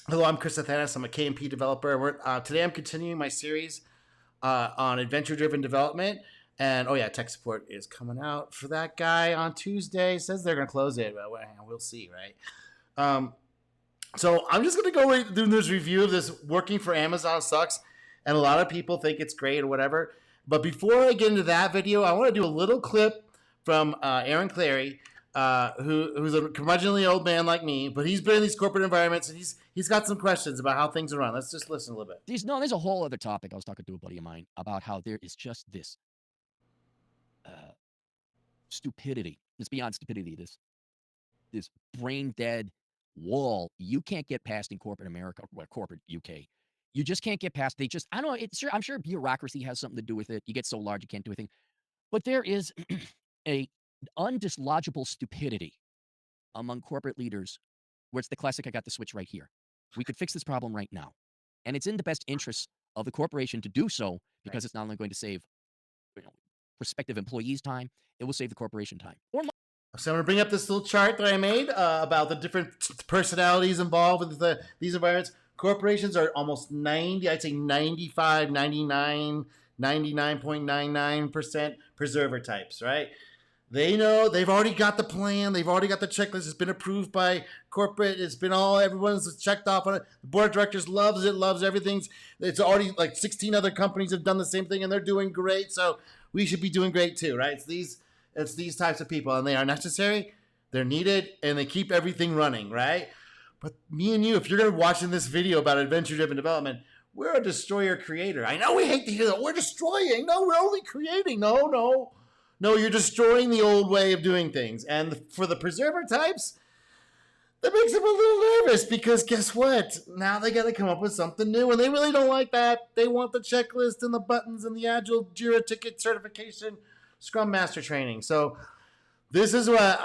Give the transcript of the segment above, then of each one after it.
Hello, I'm Chris Athanas. I'm a KMP developer. Today I'm continuing my series on adventure-driven development. And oh yeah, tech support is coming out for that guy on Tuesday. Says they're going to close it, but we'll see, right? Um, so I'm just going to go right through this review of this. Working for Amazon sucks, and a lot of people think it's great or whatever. But before I get into that video, I want to do a little clip from Aaron Clary, who's a curmudgeonly old man like me, but he's been in these corporate environments and he's got some questions about how things are run. Let's just listen a little bit. There's a whole other topic. I was talking to a buddy of mine about how there is just this stupidity. It's beyond stupidity. This brain dead wall you can't get past in corporate America, or corporate UK. You just can't get past. They just, I don't know. I'm sure bureaucracy has something to do with it. You get so large you can't do anything. But there is a undislodgeable stupidity among corporate leaders, where it's the classic. I got the switch right here. We could fix this problem right now, and it's in the best interests of the corporation to do so because it's not only going to save, you know, prospective employees time, it will save the corporation time. So I'm going to bring up this little chart that I made about the different personalities involved with these environments. Corporations are almost 90, I'd say 95, 99, 99.99% preserver types, right? They know they've already got the plan. They've already got the checklist. It's been approved by corporate. It's been everyone's checked off on it. The board of directors loves it, loves everything. It's already like 16 other companies have done the same thing and they're doing great. So we should be doing great too, right? It's these types of people, and they are necessary, they're needed, and they keep everything running, right? But me and you, if you're watching this video about adventure-driven development, we're a destroyer creator. I know we hate to hear that. We're destroying. No, we're only creating. No. You're destroying the old way of doing things. And for the preserver types, that makes them a little nervous because guess what? Now they got to come up with something new, and they really don't like that. They want the checklist and the buttons and the Agile Jira ticket certification, Scrum Master training. So this is what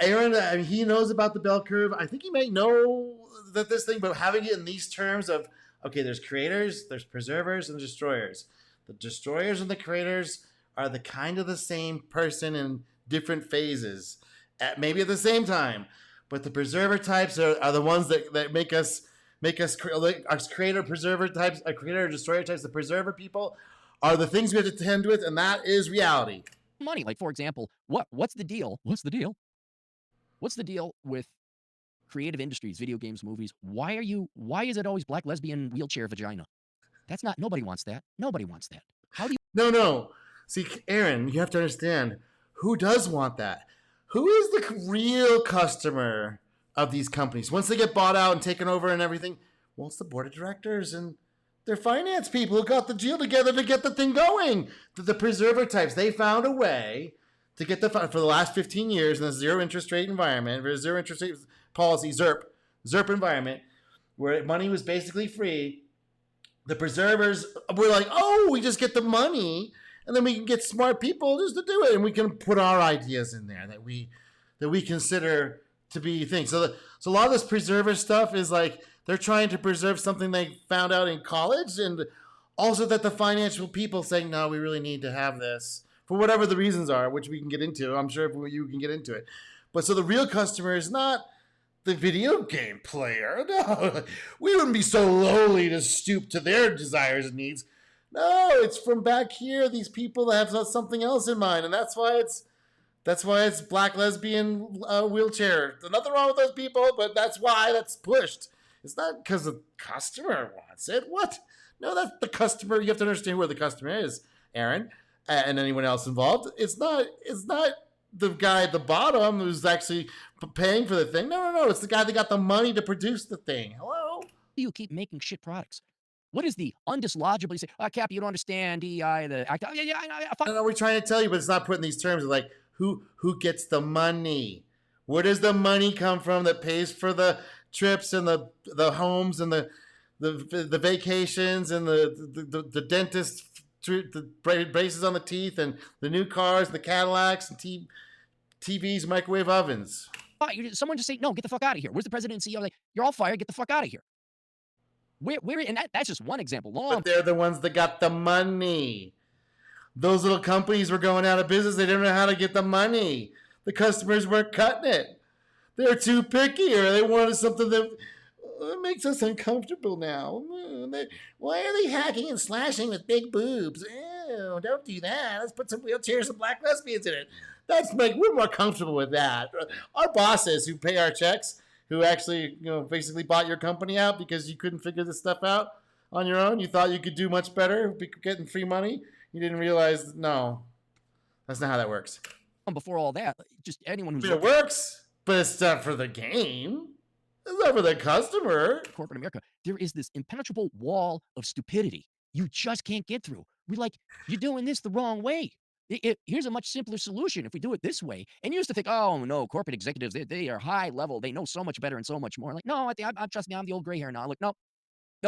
Aaron, I mean, he knows about the bell curve. I think he may know that this thing, but having it in these terms of, okay, there's creators, there's preservers, and destroyers. The destroyers and the creators are the kind of the same person in different phases, maybe at the same time. But the preserver types are the ones that make us our creator preserver types, our creator destroyer types. The preserver people are the things we have to tend with, and that is reality. Money, like for example, what's the deal? What's the deal with creative industries, video games, movies? Why is it always black lesbian wheelchair vagina? That's not, nobody wants that. Nobody wants that. How do you? No. See, Aaron, you have to understand, who does want that? Who is the real customer of these companies? Once they get bought out and taken over and everything, well, it's the board of directors and their finance people who got the deal together to get the thing going. The preserver types, they found a way to get for the last 15 years in a zero interest rate environment, or zero interest rate policy, ZERP environment, where money was basically free. The preservers were like, oh, we just get the money, and then we can get smart people just to do it, and we can put our ideas in there that we consider to be things. So a lot of this preserver stuff is like they're trying to preserve something they found out in college, and also that the financial people saying, no, we really need to have this for whatever the reasons are, which we can get into. I'm sure you can get into it. But so the real customer is not the video game player. No, we wouldn't be so lowly to stoop to their desires and needs. No, it's from back here, these people that have something else in mind, and that's why it's black lesbian wheelchair. There's nothing wrong with those people, but that's why that's pushed. It's not because the customer wants it. What? No, that's the customer. You have to understand where the customer is, Aaron, and anyone else involved. It's not the guy at the bottom who's actually paying for the thing. No. It's the guy that got the money to produce the thing. Hello? You keep making shit products. What is the undislodgeable? You say, Cap, you don't understand DEI, the act. No, we're trying to tell you, but it's not put in these terms of like who gets the money. Where does the money come from that pays for the trips and the homes and the vacations and the dentist, the braces on the teeth and the new cars, the Cadillacs and TVs, microwave ovens? Someone just say, no, get the fuck out of here. Where's the president and CEO? Like, you're all fired. Get the fuck out of here. And that's just one example. But they're the ones that got the money. Those little companies were going out of business. They didn't know how to get the money. The customers weren't cutting it. They were too picky, or they wanted something that It makes us uncomfortable now. Why are they hacking and slashing with big boobs? Ew, don't do that. Let's put some wheelchairs and black lesbians in it. We're more comfortable with that. Our bosses who pay our checks, who actually, basically bought your company out because you couldn't figure this stuff out on your own. You thought you could do much better getting free money. You didn't realize, no, that's not how that works. Before all that, just anyone who's It works, but it's not for the game. It's not for the customer. Corporate America, there is this impenetrable wall of stupidity you just can't get through. We're like, you're doing this the wrong way. Here's a much simpler solution if we do it this way. And you used to think, oh no, corporate executives, they are high level. They know so much better and so much more. Like, no, I'm trust me, I'm the old gray hair now. Like, nope,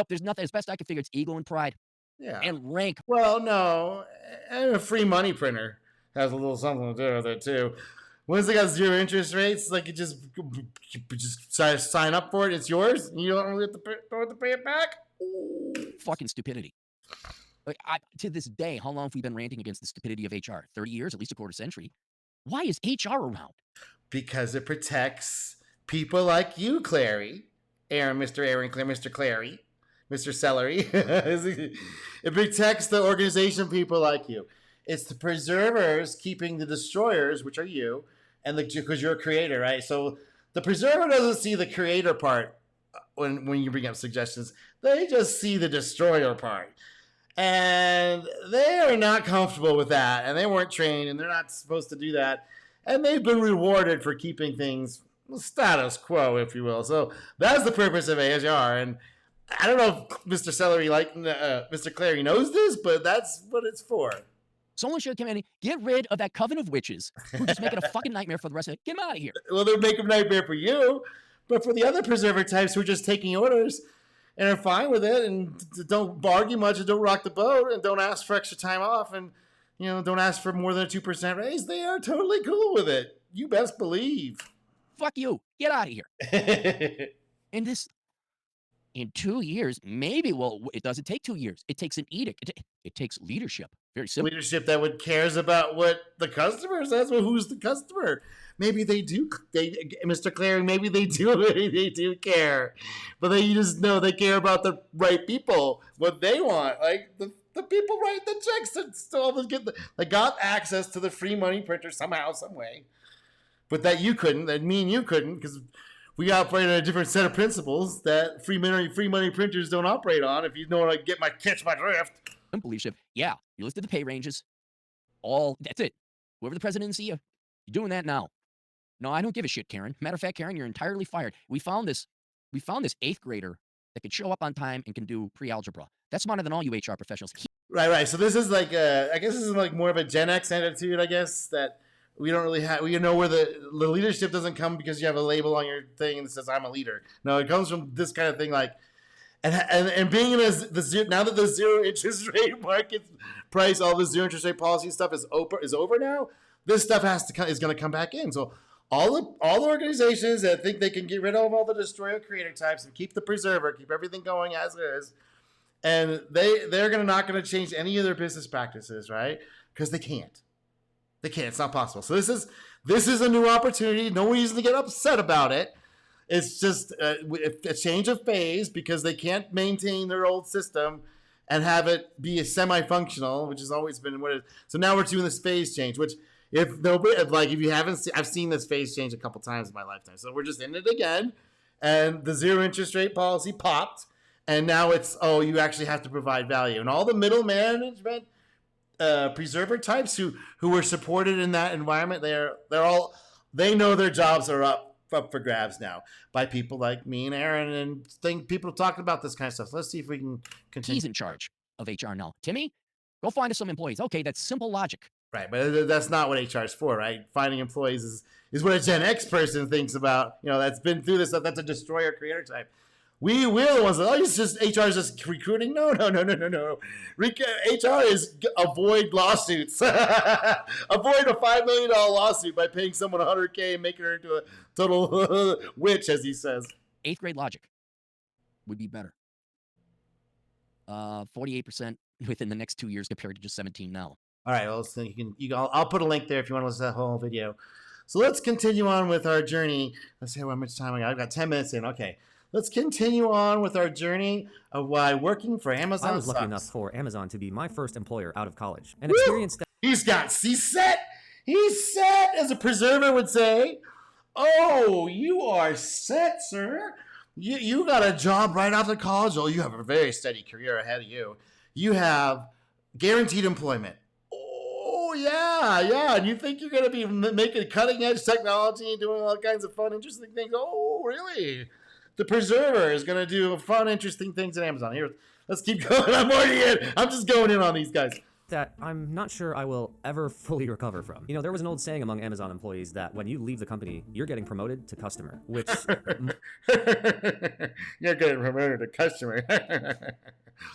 there's nothing. As best I can figure, it's ego and pride. Yeah. And rank. Well, no, and a free money printer has a little something to do with it too. Once they got zero interest rates, like you just sign up for it. It's yours. You don't really have to pay it back. Ooh. Fucking stupidity. Like, to this day, how long have we been ranting against the stupidity of HR? 30 years, at least a quarter century. Why is HR around? Because it protects people like you, Clary. Mr. Clary, Mr. Celery. It protects the organization people like you. It's the preservers keeping the destroyers, which are you, and because you're a creator, right? So the preserver doesn't see the creator part when you bring up suggestions. They just see the destroyer part. And they are not comfortable with that. And they weren't trained, and they're not supposed to do that. And they've been rewarded for keeping things status quo, if you will. So that's the purpose of ASR. And I don't know if Mr. Celery, Mr. Clary knows this, but that's what it's for. Someone should come in and get rid of that coven of witches who just make it a fucking nightmare for the rest of it. Get them out of here. Well, they're making a nightmare for you, but for the other preserver types who are just taking orders and are fine with it and don't argue much and don't rock the boat and don't ask for extra time off and don't ask for more than a 2% raise, they are totally cool with it. You best believe. Fuck you. Get out of here. And this, in 2 years, maybe, well, it doesn't take 2 years. It takes an edict. It takes leadership. Very simple. Leadership that cares about what the customer says. Well, who's the customer? Maybe they do. Mr. Clary, maybe they do care. But you just know they care about the right people, what they want. Like the people write the checks and still they got access to the free money printer somehow, some way. But that you couldn't, that me and you couldn't, because we operate on a different set of principles that free money printers don't operate on. If you know what catch my drift. Leadership. Yeah, you listed the pay ranges. That's it. Whoever the president and CEO, you're doing that now. No, I don't give a shit, Karen. Matter of fact, Karen, you're entirely fired. We found this 8th grader that could show up on time and can do pre-algebra. That's smarter than all you HR professionals. Right. So this is I guess this is like more of a Gen X attitude, I guess, that we don't really have, where the leadership doesn't come because you have a label on your thing that says I'm a leader. No, it comes from this kind of thing, like, and being in now that the zero interest rate market price, all the zero interest rate policy stuff is over now. This stuff is going to come back in. So all the organizations that think they can get rid of all the destroyer creator types and keep the preserver, keep everything going as it is, and they're not going to change any of their business practices, right? Because they can't. They can't. It's not possible. So this is a new opportunity. No reason to get upset about it. It's just a change of phase because they can't maintain their old system and have it be a semi-functional, which has always been what it is. So now we're doing this phase change, which if you haven't seen, I've seen this phase change a couple times in my lifetime. So we're just in it again, and the zero interest rate policy popped, and now it's you actually have to provide value, and all the middle management preserver types who were supported in that environment, they know their jobs are up for grabs now by people like me and Aaron, and people talking about this kind of stuff. So let's see if we can continue. He's in charge of HR now. Timmy, go find us some employees. Okay, that's simple logic. Right, but that's not what HR is for, right? Finding employees is what a Gen X person thinks about. That's been through this stuff. That's a destroyer creator type. We're the ones that, it's just HR is just recruiting. No. HR is avoid lawsuits. Avoid a $5 million lawsuit by paying someone $100K and making her into a total witch, as he says. 8th grade logic would be better. 48% within the next 2 years compared to just 17 now. All right, well, so I'll put a link there if you want to listen to that whole video. So let's continue on with our journey. Let's see how much time I got. I've got 10 minutes in. Okay. let's continue on with our journey of why working for Amazon I was lucky sucks. enough for Amazon to be my first employer out of college. An Woo! experience that He's set, as a preserver would say. Oh, you are set, sir. You got a job right after college. Oh, you have a very steady career ahead of you. You have guaranteed employment. Oh, yeah. And you think you're going to be making cutting edge technology and doing all kinds of fun, interesting things. Oh, really? The preserver is going to do fun, interesting things at Amazon. Here, let's keep going. I'm just going in on these guys. that I'm not sure I will ever fully recover from. You know, there was an old saying among Amazon employees that when you leave the company, you're getting promoted to customer, which You're getting promoted to customer.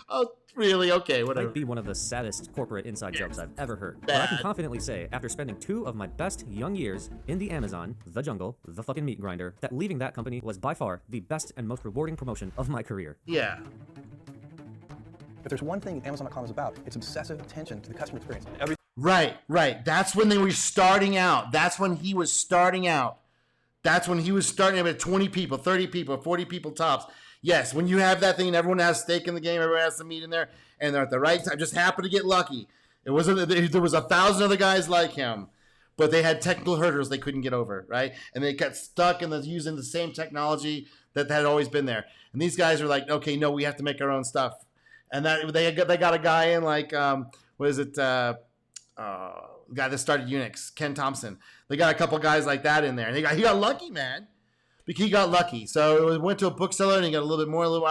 Oh, really? Okay, whatever. might be one of the saddest corporate inside jokes I've ever heard. But I can confidently say, after spending 2 of my best young years in the Amazon, the jungle, the fucking meat grinder, that leaving that company was by far the best and most rewarding promotion of my career. Yeah. If there's one thing Amazon.com is about, it's obsessive attention to the customer experience. Right. That's when they were starting out. That's when he was starting out. That's when he was starting out at 20 people, 30 people, 40 people tops. Yes, when you have that thing and everyone has stake in the game, everyone has to meet in there, and they're at the right time. Just happened to get lucky. It wasn't. There was 1,000 other guys like him, but they had technical hurdles they couldn't get over, right? And they got stuck in using the same technology that had always been there. And these guys were like, okay, no, we have to make our own stuff. And that they got a guy in like what is it? The guy that started Unix, Ken Thompson. They got a couple guys like that in there, and he got lucky, man. He got lucky. So it went to a bookseller, and he got a little bit more. When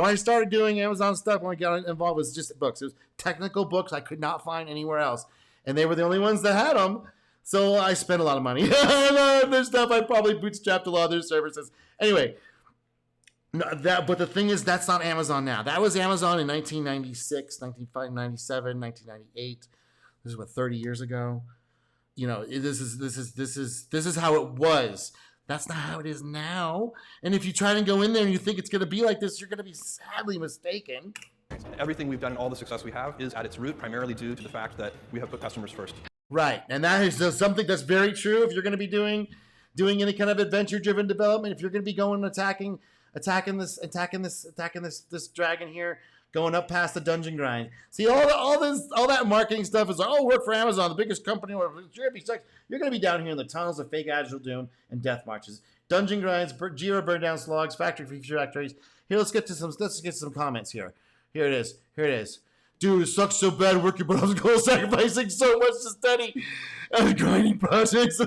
I started doing Amazon stuff, when I got involved, it was just books. It was technical books I could not find anywhere else, and they were the only ones that had them. So I spent a lot of money. There's stuff I probably bootstrapped a lot of their services. Anyway. No, but the thing is, that's not Amazon now. That was Amazon in 1996, 1997, 1998. This is what 30 years ago. You know, this is how it was. That's not how it is now. And if you try to go in there and you think it's going to be like this, you're going to be sadly mistaken. Everything we've done and all the success we have is at its root primarily due to the fact that we have put customers first. Right, and that is something that's very true. If you're going to be doing any kind of adventure-driven development, if you're going to be going and attacking this dragon here, going up past the dungeon grind. See, all that marketing stuff is like, oh, work for Amazon, the biggest company. You're going to be down here in the tunnels of fake Agile Doom and death marches, dungeon grinds, Jira burn down slogs, factory factories. Here, let's get to some comments here. Here it is. Dude, it sucks so bad working, but I was going sacrificing so much to study. Grinding projects,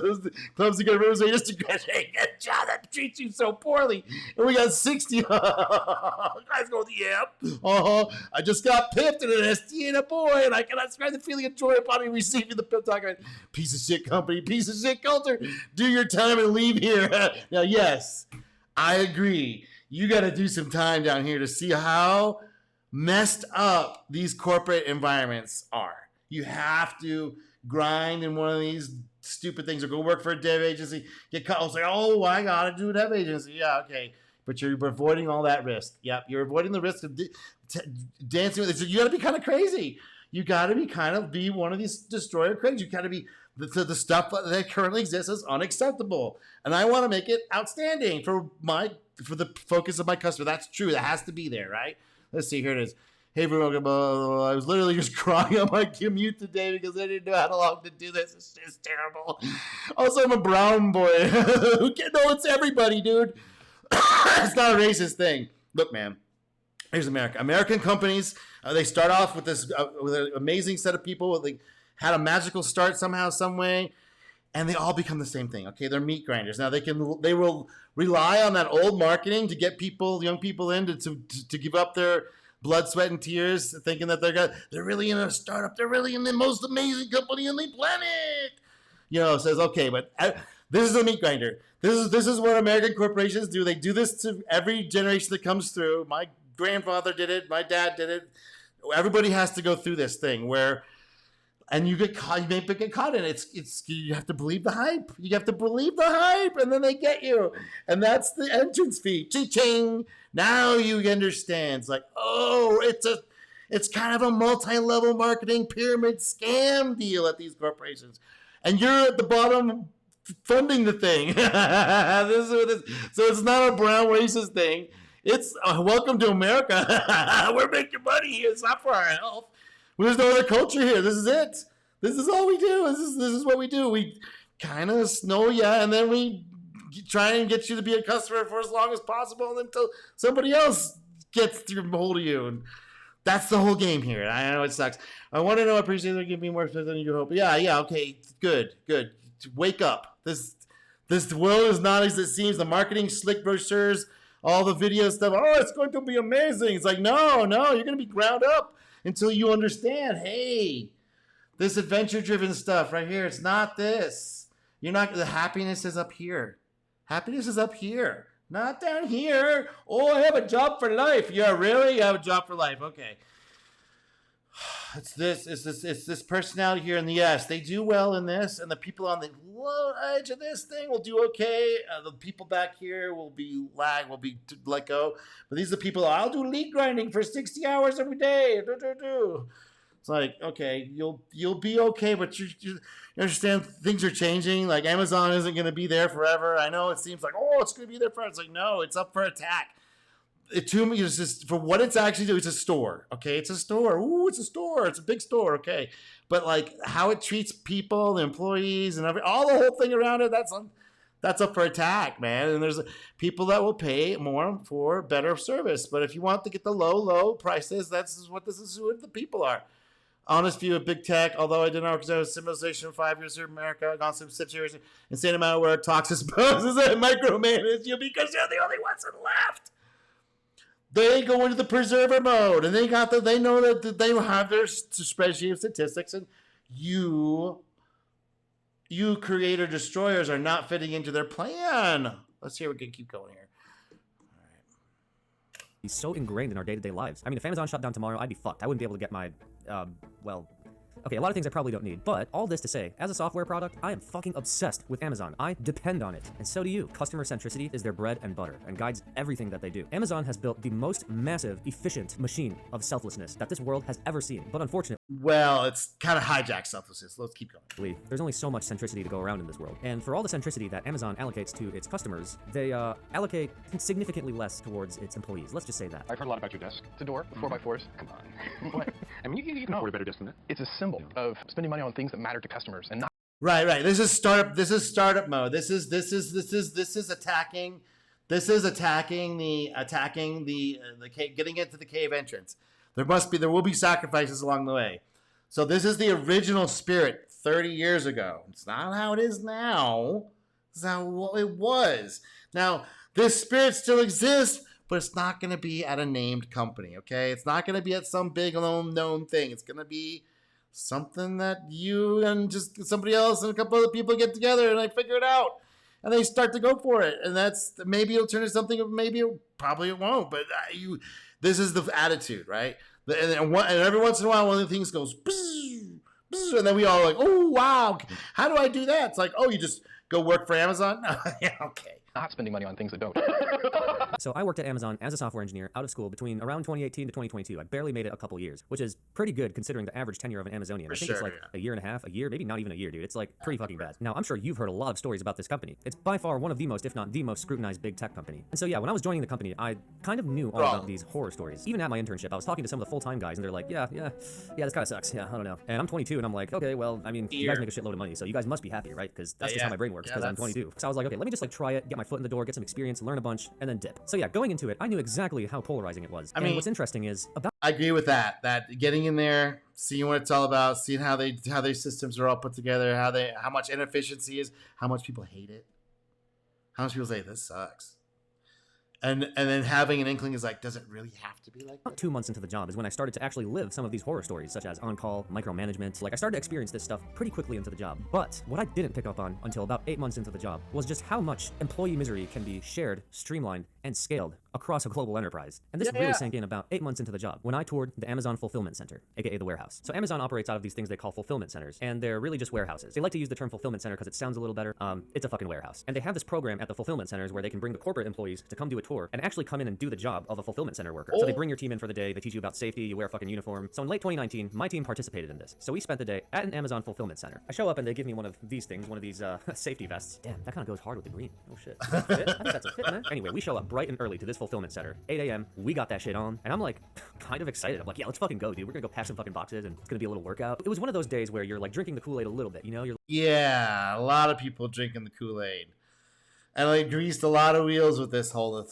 clumsy good rooms, just to graduate. Good job, that treats you so poorly. And we got 60. Guys go, yep. I just got pipped in an ST and a boy, and I cannot describe the feeling of joy upon me receiving the pip talk. Piece of shit company, piece of shit culture. Do your time and leave here. Now, yes, I agree. You got to do some time down here to see how messed up these corporate environments are. You have to grind in one of these stupid things, or go work for a dev agency, get caught, say, oh, I gotta do a dev agency. Yeah, okay. But you're avoiding all that risk. Yep, you're avoiding the risk of dancing with it. So you gotta be kind of crazy. You gotta be one of these destroyer cranes. You gotta be the stuff that currently exists is unacceptable. And I want to make it outstanding for the focus of my customer. That's true. That has to be there, right? Let's see, here it is. Hey, everyone, I was literally just crying on my commute today because I didn't know how long to do this. It's just terrible. Also, I'm a brown boy. No, it's everybody, dude. It's not a racist thing. Look, man, here's America. American companies, they start off with this with an amazing set of people. They had a magical start somehow, some way, and they all become the same thing. Okay, they're meat grinders. Now they will rely on that old marketing to get young people in to give up their blood, sweat, and tears, thinking that they're really in a startup. They're really in the most amazing company on the planet. You know, it says, okay, but this is a meat grinder. This is what American corporations do. They do this to every generation that comes through. My grandfather did it. My dad did it. Everybody has to go through this thing where, and you get caught. You may get caught in it. You have to believe the hype. You have to believe the hype, and then they get you. And that's the entrance fee. Ching. Now you understand. It's like, oh, it's kind of a multi-level marketing pyramid scam deal at these corporations. And you're at the bottom funding the thing. So it's not a brown racist thing. It's welcome to America. We're making money here. It's not for our health. There's no other culture here. This is it. This is all we do. This is what we do. We kind of know you, and then we try and get you to be a customer for as long as possible until somebody else gets through hold of you. And that's the whole game here. I know it sucks. I want to know. I appreciate it. Give me more than you hope. Yeah. Okay. Good. Wake up. This world is not as it seems. The marketing slick brochures, all the video stuff. Oh, it's going to be amazing. It's like, no, you're going to be ground up until you understand. Hey, this adventure-driven stuff right here. It's not this. You're not. The happiness is up here. Happiness is up here, not down here. Oh, I have a job for life. Yeah, really? You have a job for life. Okay. It's this personality here, and yes, they do well in this, and the people on the low edge of this thing will do okay. The people back here will be let go. But these are the people. I'll do lead grinding for 60 hours every day. It's like, okay, you'll be okay, but you understand things are changing. Like Amazon isn't going to be there forever. I know it seems like, oh, it's going to be there forever. It's like, no, it's up for attack. To me, it's just for what it's actually doing. It's a store, okay? It's a store. Ooh, it's a store. It's a big store, okay? But like how it treats people, the employees, and all the whole thing around it, that's up for attack, man. And there's people that will pay more for better service. But if you want to get the low prices, that's what this is. Who the people are. Honest view of big tech. Although I did not represent civilization 5 years in America, gone some 6 years, insane amount of where it talks supposes that micromanage you because you're the only ones that left. They go into the preserver mode, and they know that they have their spreadsheet of statistics, and you creator destroyers are not fitting into their plan. Let's see if we can keep going here. All right. He's so ingrained in our day-to-day lives. I mean, if Amazon shut down tomorrow, I'd be fucked. I wouldn't be able to get my, okay, a lot of things I probably don't need, but all this to say, as a software product, I am fucking obsessed with Amazon. I depend on it, and so do you. Customer centricity is their bread and butter, and guides everything that they do. Amazon has built the most massive, efficient machine of selflessness that this world has ever seen, but unfortunately, well, it's kind of hijacked selflessness. Let's keep going. There's only so much centricity to go around in this world, and for all the centricity that Amazon allocates to its customers, they allocate significantly less towards its employees. Let's just say that. I've heard a lot about your desk. It's a door with 4x4s. Come on. What? I mean, you can afford a better desk than that. It's a symbol of spending money on things that matter to customers and not. Right. This is startup mode. This is attacking. This is attacking the cave, getting into the cave entrance. There will be sacrifices along the way. So this is the original spirit 30 years ago. It's not how it is now. It's how it was. Now, this spirit still exists, but it's not going to be at a named company, okay? It's not going to be at some big known thing. It's going to be something that you and just somebody else and a couple other people get together and they figure it out. And they start to go for it. And that's, maybe it'll turn into something, maybe probably it won't. But this is the attitude, right? And every once in a while, one of the things goes, bzz, bzz, and then we all like, oh, wow, how do I do that? It's like, oh, you just go work for Amazon? Yeah, okay. Not spending money on things that don't. So I worked at Amazon as a software engineer out of school between around 2018 to 2022. I barely made it a couple years, which is pretty good considering the average tenure of an Amazonian. I think it's like a year and a half, a year, maybe not even a year, dude. It's like pretty fucking bad. Now, I'm sure you've heard a lot of stories about this company. It's by far one of the most, if not the most scrutinized big tech company. And so yeah, when I was joining the company, I kind of knew all about these horror stories. Even at my internship, I was talking to some of the full-time guys and they're like, yeah, this kind of sucks. Yeah, I don't know. And I'm 22 and I'm like, okay, well, I mean, you guys make a shitload of money, so you guys must be happy, right? Because that's just how my brain works, because I'm 22. So I was like, okay, let me just like try it, get my foot in the door, get some experience, learn a bunch, and then dip. So yeah, going into it, I knew exactly how polarizing it was. I mean, what's interesting is I agree with that getting in there, seeing what it's all about, seeing how their systems are all put together, how much inefficiency is, how much people hate it, how much people say this sucks. And then having an inkling is like, does it really have to be like that? 2 months into the job is when I started to actually live some of these horror stories, such as on-call, micromanagement. Like, I started to experience this stuff pretty quickly into the job. But what I didn't pick up on until about 8 months into the job was just how much employee misery can be shared, streamlined, and scaled across a global enterprise. And this really sank in about 8 months into the job when I toured the Amazon Fulfillment Center, aka the warehouse. So Amazon operates out of these things they call fulfillment centers, and they're really just warehouses. They like to use the term fulfillment center because it sounds a little better. It's a fucking warehouse. And they have this program at the fulfillment centers where they can bring the corporate employees to come do a tour and actually come in and do the job of a fulfillment center worker. So they bring your team in for the day, they teach you about safety, you wear a fucking uniform. So in late 2019, my team participated in this. So we spent the day at an Amazon fulfillment center. I show up and they give me one of these things, one of these safety vests. Damn, that kind of goes hard with the green. Oh shit. Is that a fit? I think that's a fit, man. Anyway, we show up bright and early to this fulfillment center. 8 a.m. We got that shit on, and I'm like, kind of excited. I'm like, yeah, let's fucking go, dude. We're gonna go pack some fucking boxes, and it's gonna be a little workout. It was one of those days where you're like drinking the Kool-Aid a little bit, you know? Yeah, a lot of people drinking the Kool-Aid. And I greased a lot of wheels with this whole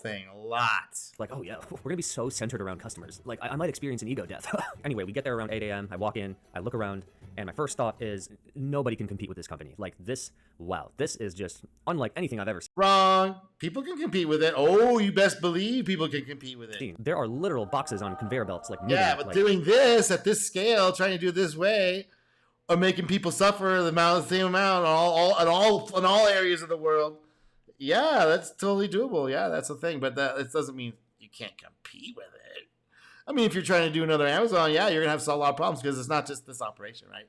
thing. A lot. Like, oh yeah, we're gonna be so centered around customers. Like, I might experience an ego death. Anyway, we get there around 8 a.m. I walk in, I look around, and my first thought is, nobody can compete with this company. Like, this, wow, this is just unlike anything I've ever seen. Wrong. People can compete with it. Oh, you best believe people can compete with it. There are literal boxes on conveyor belts, like moving, yeah, but like, doing this at this scale, trying to do it this way, or making people suffer the same amount in all areas of the world. Yeah, that's totally doable. Yeah, that's the thing. But it doesn't mean you can't compete with it. I mean, if you're trying to do another Amazon, yeah, you're going to have a lot of problems because it's not just this operation, right?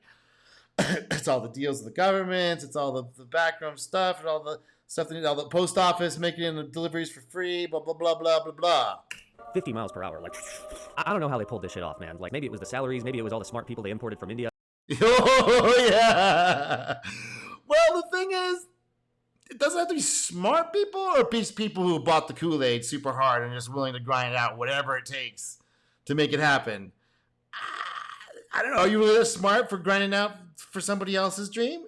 It's all the deals with the government. It's all the background stuff and all the stuff that all the post office making the deliveries for free, blah, blah, blah, blah, blah, blah. 50 miles per hour. Like, I don't know how they pulled this shit off, man. Like, maybe it was the salaries. Maybe it was all the smart people they imported from India. Oh, yeah. Well, the thing is, it doesn't have to be smart people or people who bought the Kool-Aid super hard and just willing to grind out whatever it takes to make it happen. I don't know. Are you really smart for grinding out for somebody else's dream?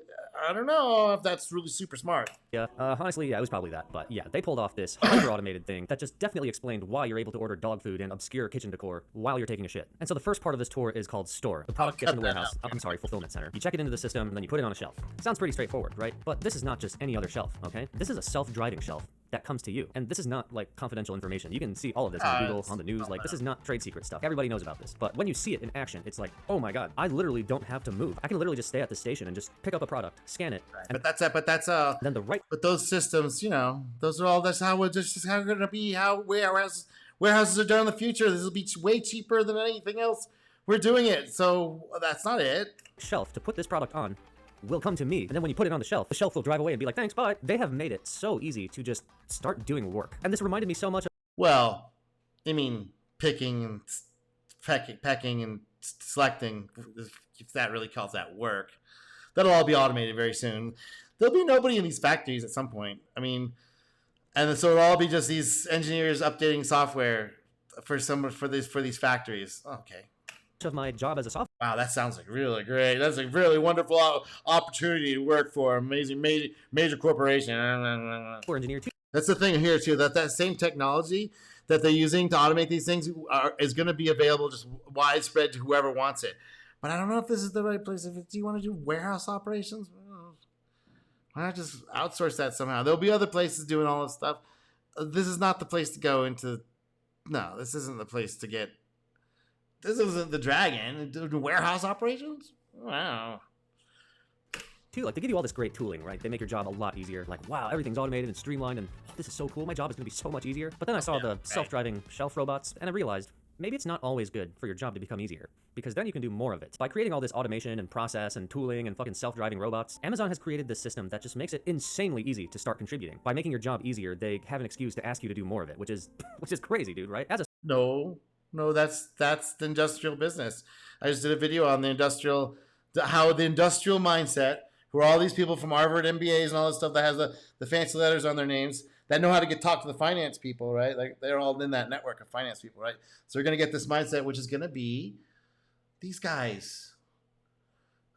I don't know if that's really super smart. Yeah, honestly, yeah, it was probably that. But yeah, they pulled off this hyper-automated thing that just definitely explained why you're able to order dog food and obscure kitchen decor while you're taking a shit. And so the first part of this tour is called store. The product gets in the warehouse. Fulfillment center. You check it into the system, and then you put it on a shelf. Sounds pretty straightforward, right? But this is not just any other shelf, okay? This is a self-driving shelf that comes to you. And this is not like confidential information. You can see all of this on Google, on the news. Like, this is not trade secret stuff. Everybody knows about this. But when you see it in action, it's like, oh my God, I literally don't have to move. I can literally just stay at the station and just pick up a product, scan it. Right. Then the right. But those systems, you know, that's how it's going to be, how warehouses are done in the future. This will be way cheaper than anything else. We're doing it. So that's not it. Shelf to put this product on will come to me. And then when you put it on the shelf will drive away and be like, thanks, bye. They have made it so easy to just start doing work. And this reminded me so much of... Well, I mean, picking and pecking and selecting, if that really calls that work, that'll all be automated very soon. There'll be nobody in these factories at some point. I mean, and so it'll all be just these engineers updating software for these factories. Okay. Of my job as a software. Wow, that sounds like really great. That's a really wonderful opportunity to work for an amazing major corporation. Engineer too. That's the thing here too. That same technology that they're using to automate these things is going to be available just widespread to whoever wants it. But I don't know if this is the right place. Do you want to do warehouse operations? Why not just outsource that somehow? There'll be other places doing all this stuff. This is not the place to go into. No, this isn't the place to get. This isn't the Dragon. Warehouse operations? Wow. Too, like, they give you all this great tooling, right? They make your job a lot easier. Like, wow, everything's automated and streamlined, and oh, this is so cool. My job is going to be so much easier. But then I saw the self-driving shelf robots, and I realized maybe it's not always good for your job to become easier, because then you can do more of it. By creating all this automation and process and tooling and fucking self-driving robots, Amazon has created this system that just makes it insanely easy to start contributing. By making your job easier, they have an excuse to ask you to do more of it, which is crazy, dude, right? No, that's the industrial business. I just did a video on how the industrial mindset, who are all these people from Harvard MBAs and all this stuff that has the fancy letters on their names that know how to talk to the finance people, right? Like, they're all in that network of finance people, right? So they're going to get this mindset, which is going to be these guys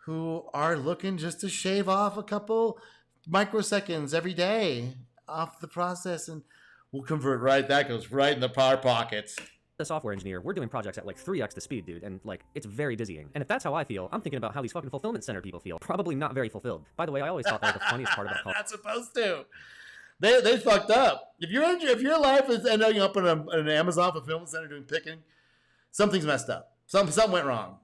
who are looking just to shave off a couple microseconds every day off the process, and we'll convert that goes right in the power pockets. A software engineer, we're doing projects at like 3x the speed, dude, and like, it's very dizzying. And if that's how I feel, I'm thinking about how these fucking fulfillment center people feel. Probably not very fulfilled. By the way, I always thought that was the funniest part about college. Not supposed to. They fucked up. If your life is ending up in an Amazon fulfillment center doing picking, something's messed up. Something went wrong.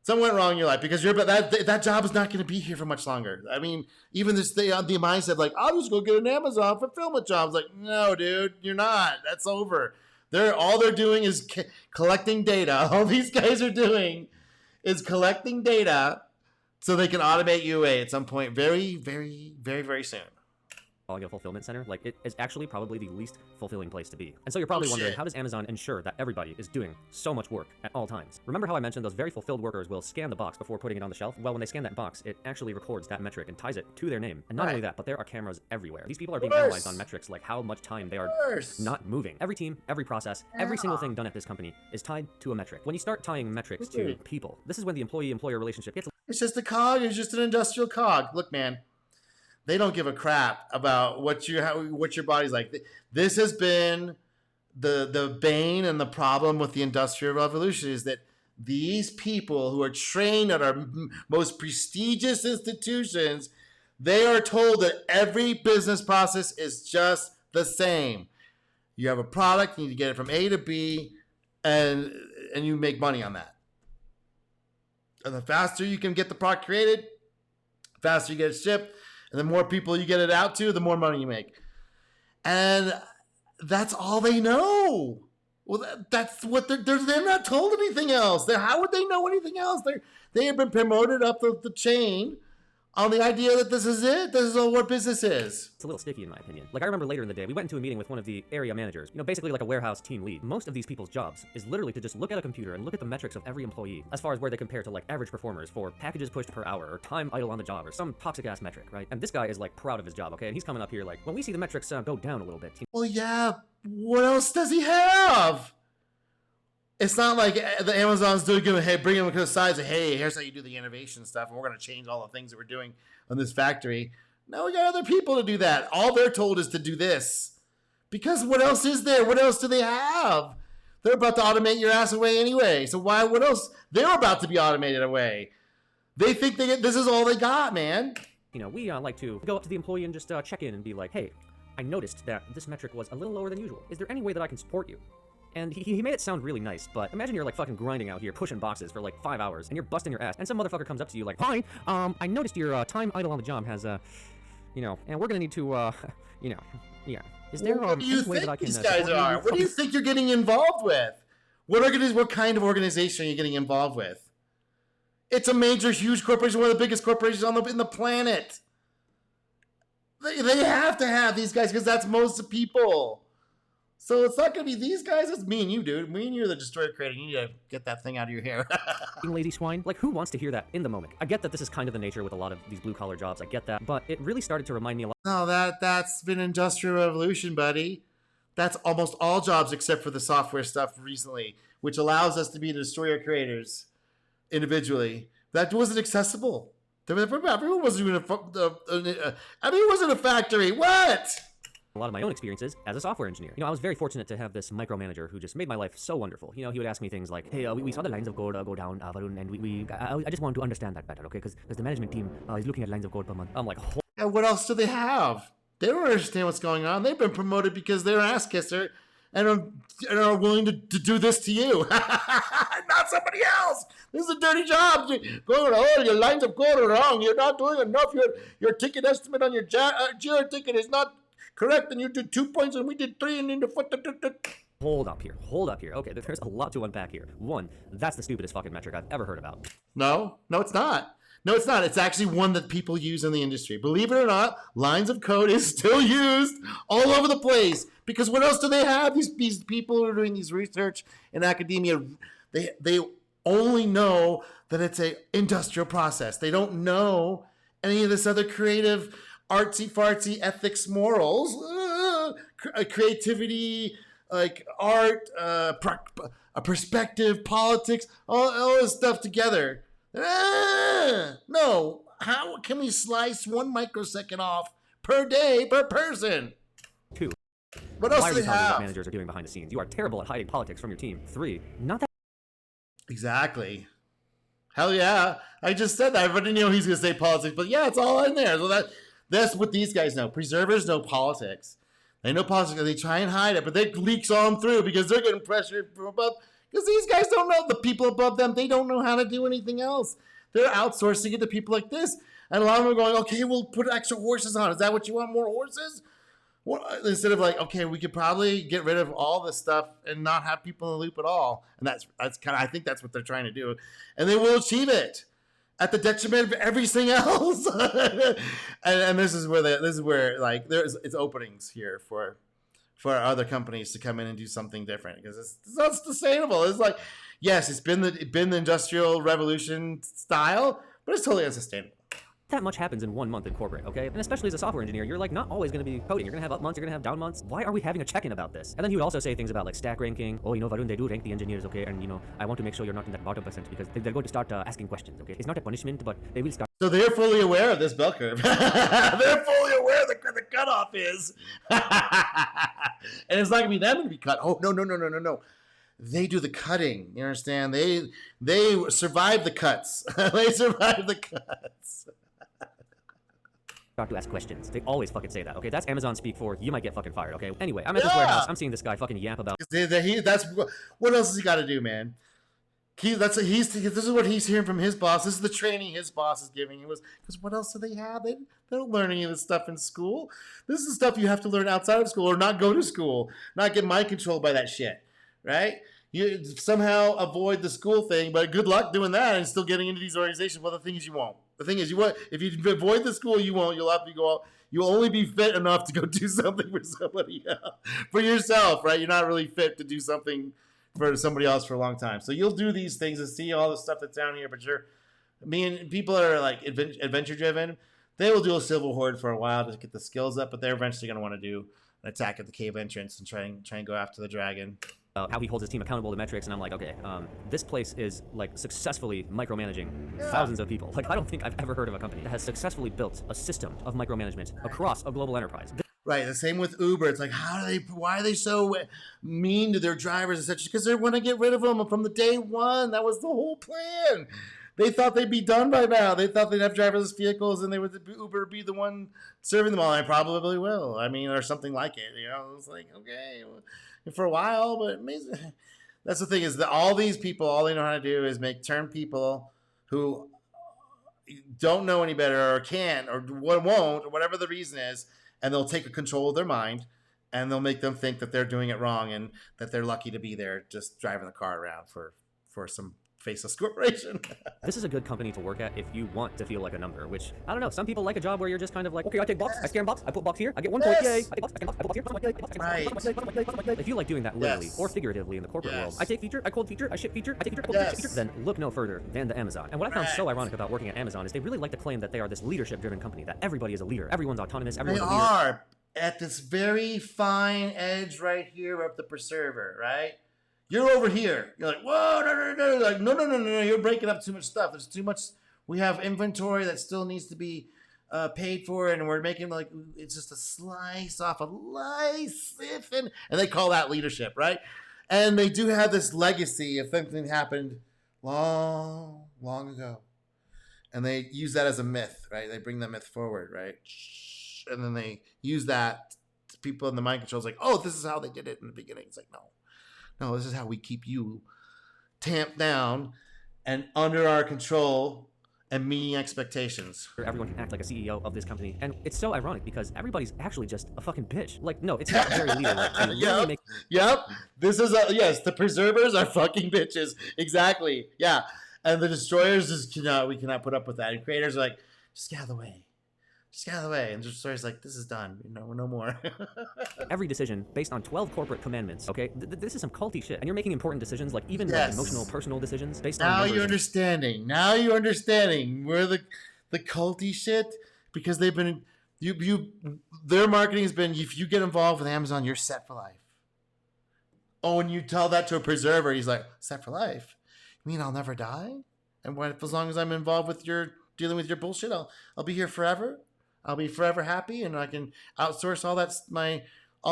Something went wrong in your life because that job is not going to be here for much longer. I mean, even this thing on the mindset, like, I'll just go get an Amazon fulfillment job. It's like, no, dude, you're not. That's over. All they're doing is collecting data. All these guys are doing is collecting data so they can automate you away at some point very, very, very, very soon. Calling it a fulfillment center, like, it is actually probably the least fulfilling place to be. And so you're probably wondering, how does Amazon ensure that everybody is doing so much work at all times? Remember how I mentioned those very fulfilled workers will scan the box before putting it on the shelf? Well, when they scan that box, it actually records that metric and ties it to their name. And not only that, but there are cameras everywhere. These people are being analyzed on metrics like how much time they are not moving. Every team, every process, every single thing done at this company is tied to a metric. When you start tying metrics to people, this is when the employee-employer relationship gets... It's just a cog. It's just an industrial cog. Look, man. They don't give a crap about what your body's like. This has been the bane and the problem with the Industrial Revolution is that these people who are trained at our most prestigious institutions, they are told that every business process is just the same. You have a product, you need to get it from A to B, and you make money on that. And the faster you can get the product created, the faster you get it shipped, and the more people you get it out to, the more money you make. And that's all they know. Well, that's what they're not told anything else. How would they know anything else? They have been promoted up the chain on the idea that this is it. This is all what business is. It's a little sticky in my opinion. Like, I remember later in the day, we went into a meeting with one of the area managers, basically like a warehouse team lead. Most of these people's jobs is literally to just look at a computer and look at the metrics of every employee as far as where they compare to like average performers for packages pushed per hour or time idle on the job or some toxic ass metric, right? And this guy is like proud of his job, okay? And he's coming up here like, when we see the metrics go down a little bit. Well, yeah, what else does he have? It's not like the Amazon's doing good. Hey, bring him to the side and say, hey, here's how you do the innovation stuff, and we're going to change all the things that we're doing on this factory. No, we got other people to do that. All they're told is to do this. Because what else is there? What else do they have? They're about to automate your ass away anyway. So what else? They're about to be automated away. They think this is all they got, man. We like to go up to the employee and just check in and be like, hey, I noticed that this metric was a little lower than usual. Is there any way that I can support you? And he made it sound really nice, but imagine you're like fucking grinding out here, pushing boxes for like 5 hours, and you're busting your ass, and some motherfucker comes up to you like, hi, I noticed your time idle on the job has, and we're gonna need to, yeah. Is there what do you any way that I think can these guys are? What do you think you're getting involved with? What kind of organization are you getting involved with? It's a major, huge corporation, one of the biggest corporations in the planet. They have to have these guys because that's most of the people. So it's not going to be these guys. It's me and you, dude. Me and you are the destroyer creator. You need to get that thing out of your hair. Lazy swine. Like, who wants to hear that in the moment? I get that this is kind of the nature with a lot of these blue-collar jobs. I get that. But it really started to remind me a lot. No, that's been Industrial Revolution, buddy. That's almost all jobs except for the software stuff recently, which allows us to be destroyer creators individually. That wasn't accessible. Everyone wasn't even everyone wasn't a factory. What? A lot of my own experiences as a software engineer. I was very fortunate to have this micromanager who just made my life so wonderful. He would ask me things like, hey, we saw the lines of code go down, Varun, and I just want to understand that better, okay? Because the management team is looking at lines of code per month. I'm like, yeah, what else do they have? They don't understand what's going on. They've been promoted because they're an ass kisser and are willing to do this to you. Not somebody else. This is a dirty job. Your lines of code are wrong. You're not doing enough. Your ticket estimate on your Jira ticket is not correct, and you did 2 points and we did 3 and in the foot. Hold up here. Okay, there's a lot to unpack here. One, that's the stupidest fucking metric I've ever heard about. No, it's not. It's actually one that people use in the industry. Believe it or not, lines of code is still used all over the place. Because what else do they have? These people who are doing these research in academia, they only know that it's a industrial process. They don't know any of this other creative, artsy-fartsy ethics, morals, creativity, like art, a perspective, politics, all this stuff together. No, how can we slice 1 microsecond off per day per person? 2. What else Why do are they you telling me what have? managers are doing behind the scenes? You are terrible at hiding politics from your team. 3. Not that. Exactly. Hell yeah. I just said that. I didn't know he's going to say politics, but yeah, it's all in there. So that's what these guys know. Preservers know politics. They know politics. They try and hide it, but it leaks on through because they're getting pressured from above Because these guys don't know, the people above them, they don't know how to do anything else. They're outsourcing it to people like this. And a lot of them are going, okay, we'll put extra horses on. Is that what you want, more horses? Well, instead of like, okay, we could probably get rid of all this stuff and not have people in the loop at all. And that's kind of, I think that's what they're trying to do. And they will achieve it at the detriment of everything else. and this is where like it's openings here for other companies to come in and do something different, because it's not sustainable. It's like, yes, it's been the industrial revolution style, but it's totally unsustainable. That much happens in 1 month in corporate, okay? And especially as a software engineer, you're like not always going to be coding. You're going to have up months, you're going to have down months. Why are we having a check-in about this? And then he would also say things about like stack ranking. Oh, Varun, they do rank the engineers, okay? And I want to make sure you're not in that bottom percent because they're going to start asking questions, okay? It's not a punishment, but they will start. So they're fully aware of this bell curve. They're fully aware that the cutoff is. And it's not going to be them to be cut. Oh, no. They do the cutting. You understand? They survive the cuts. They survive the cuts. Start to ask questions. They always fucking say that, okay? That's Amazon speak for you might get fucking fired, okay? Anyway, I'm at this warehouse. I'm seeing this guy fucking yap about. That's what else has he got to do, man? This is what he's hearing from his boss. This is the training his boss is giving him. Because what else do they have? They don't learn any of this stuff in school. This is stuff you have to learn outside of school, or not go to school, not get mind controlled by that shit, right? You somehow avoid the school thing, but good luck doing that and still getting into these organizations. Well, the thing is, you won't. The thing is, if you avoid the school, you won't. You'll have to go out. You'll only be fit enough to go do something for somebody else, for yourself, right? You're not really fit to do something for somebody else for a long time. So you'll do these things and see all the stuff that's down here. But people are like adventure driven. They will do a civil horde for a while to get the skills up, but they're eventually going to want to do an attack at the cave entrance and try and go after the dragon. How he holds his team accountable to metrics, and I'm like, okay, this place is like successfully micromanaging thousands of people. Like, I don't think I've ever heard of a company that has successfully built a system of micromanagement across a global enterprise. Right. The same with Uber. It's like, why are they so mean to their drivers and such? Because they want to get rid of them from the day one. That was the whole plan. They thought they'd be done by now. They thought they'd have driverless vehicles and Uber be the one serving them all. I probably will. I mean, or something like it. It's like, okay, for a while, but that's the thing is that all these people, all they know how to do is turn people who don't know any better or can't or won't or whatever the reason is, and they'll take control of their mind and they'll make them think that they're doing it wrong and that they're lucky to be there just driving the car around for some faceless corporation. This is a good company to work at if you want to feel like a number, which, I don't know, some people like a job where you're just kind of like, okay, I take box, I scan box, I put box here, I get 1 point, yay, I take box, I scan box, I put box here, right. If you like doing that literally or figuratively in the corporate world, I take feature, I code feature, I ship feature, I take feature, I code feature, then look no further than the Amazon. And what I found so ironic about working at Amazon is they really like to claim that they are this leadership-driven company, that everybody is a leader, everyone's autonomous, everyone's a leader. They are at this very fine edge right here of the preserver, right? You're over here. You're like, whoa, no. Like, no. You're breaking up too much stuff. There's too much. We have inventory that still needs to be paid for, and we're making like it's just a slice off a lice, and they call that leadership, right? And they do have this legacy of something that happened long ago, and they use that as a myth, right? They bring that myth forward, right? And then they use that to people in the mind control. Like, oh, this is how they did it in the beginning. It's like, no, this is how we keep you tamped down and under our control and meeting expectations. Everyone can act like a CEO of this company. And it's so ironic because everybody's actually just a fucking bitch. Like, no, it's not very leader-like. Yep. This is, yes, the preservers are fucking bitches. Exactly. Yeah. And the destroyers we cannot put up with that. And creators are like, just get out of the way. And the story's like, this is done. No more. Every decision based on 12 corporate commandments, okay? This is some culty shit. And you're making important decisions, like even like emotional, personal decisions based on numbers. Now you're understanding where the culty shit, because they've been, their marketing has been, if you get involved with Amazon, you're set for life. Oh, and you tell that to a preserver, he's like, set for life? You mean I'll never die? And what, as long as I'm involved with dealing with your bullshit, I'll be here forever? I'll be forever happy, and I can outsource all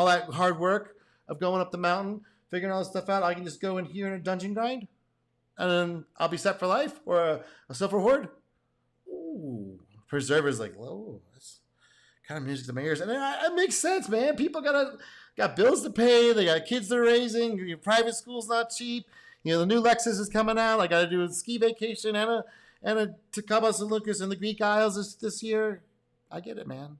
that hard work of going up the mountain, figuring all this stuff out. I can just go in here in a dungeon grind, and then I'll be set for life, or a silver horde. Ooh, preserver's like, whoa, that's kind of music to my ears, and it makes sense, man. People got bills to pay, they got kids they're raising. Your private school's not cheap. the new Lexus is coming out. I got to do a ski vacation and a Tacoma San Lucas in the Greek Isles this year. I get it, man.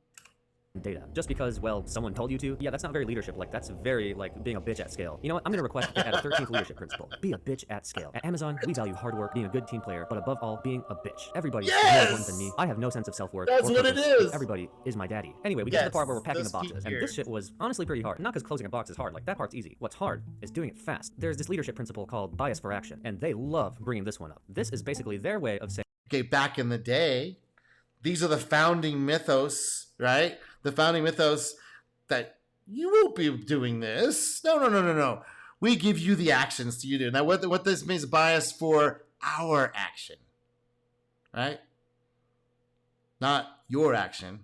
Data. Just because, well, someone told you to, yeah, that's not very leadership. Like, that's very, like, being a bitch at scale. You know what? I'm going to request to add a 13th leadership principle. Be a bitch at scale. At Amazon, we value hard work, being a good team player, but above all, being a bitch. Everybody is more important than me. I have no sense of self-worth. That's what it is. Everybody is my daddy. Anyway, we get to the part where we're packing the boxes, and this shit was honestly pretty hard. Not because closing a box is hard. Like, that part's easy. What's hard is doing it fast. There's this leadership principle called bias for action, and they love bringing this one up. This is basically their way of saying, okay, back in the day, these are the founding mythos, right? The founding mythos that you won't be doing this. No. We give you the actions to you do. Now, what this means bias for our action, right? Not your action,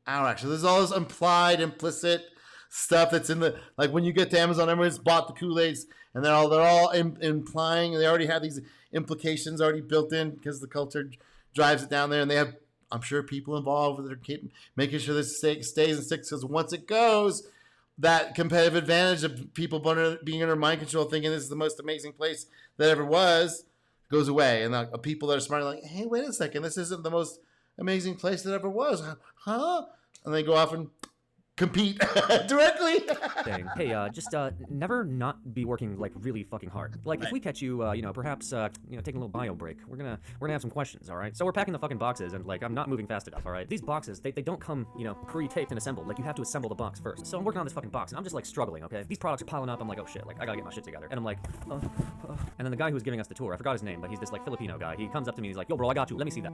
our action. There's all this implied, implicit stuff that's in the, like when you get to Amazon, everyone's bought the Kool-Aids and they're all implying, and they already have these implications already built in because the culture drives it down there, and they have, I'm sure, people involved that are making sure this stays and sticks, because once it goes, that competitive advantage of people being under mind control, thinking this is the most amazing place that ever was, goes away. And the people that are smart are like, hey, wait a second, this isn't the most amazing place that ever was, huh? And they go off and compete directly. saying, hey, just never not be working like really fucking hard. Like if we catch you, perhaps taking a little bio break, we're gonna have some questions, all right? So we're packing the fucking boxes, and like I'm not moving fast enough, all right? These boxes, they don't come, pre-taped and assembled. Like you have to assemble the box first. So I'm working on this fucking box, and I'm just like struggling, okay? These products are piling up. I'm like, oh shit, like I gotta get my shit together. And I'm like, and then the guy who was giving us the tour, I forgot his name, but he's this like Filipino guy. He comes up to me, and he's like, yo, bro, I got you. Let me see that.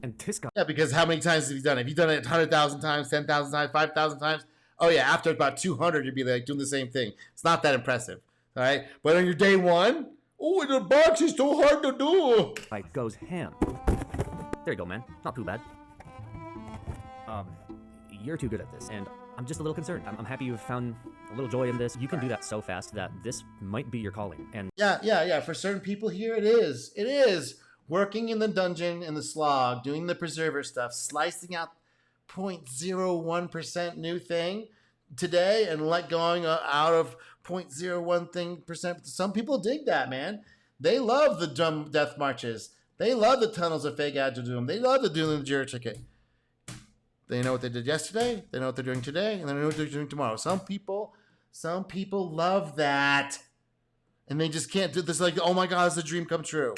And this guy. Yeah, because how many times have you done it? Have you done it 100,000 times, 10,000 times, 5,000 times? Oh yeah, after about 200, you'd be like doing the same thing. It's not that impressive, all right? But on your day one, oh, the box is too hard to do. Like goes ham. There you go, man. Not too bad. You're too good at this, and I'm just a little concerned. I'm happy you've found a little joy in this. You can do that so fast that this might be your calling. And yeah. For certain people here, it is. It is. Working in the dungeon, in the slog, doing the preserver stuff, slicing out 0.01% new thing today and let going out of 0.01%. Some people dig that, man. They love the drum death marches. They love the tunnels of fake Doom. They love the doing the Jira ticket. They know what they did yesterday. They know what they're doing today, and they know what they're doing tomorrow. Some people love that, and they just can't do this. Like, oh my God, it's a dream come true.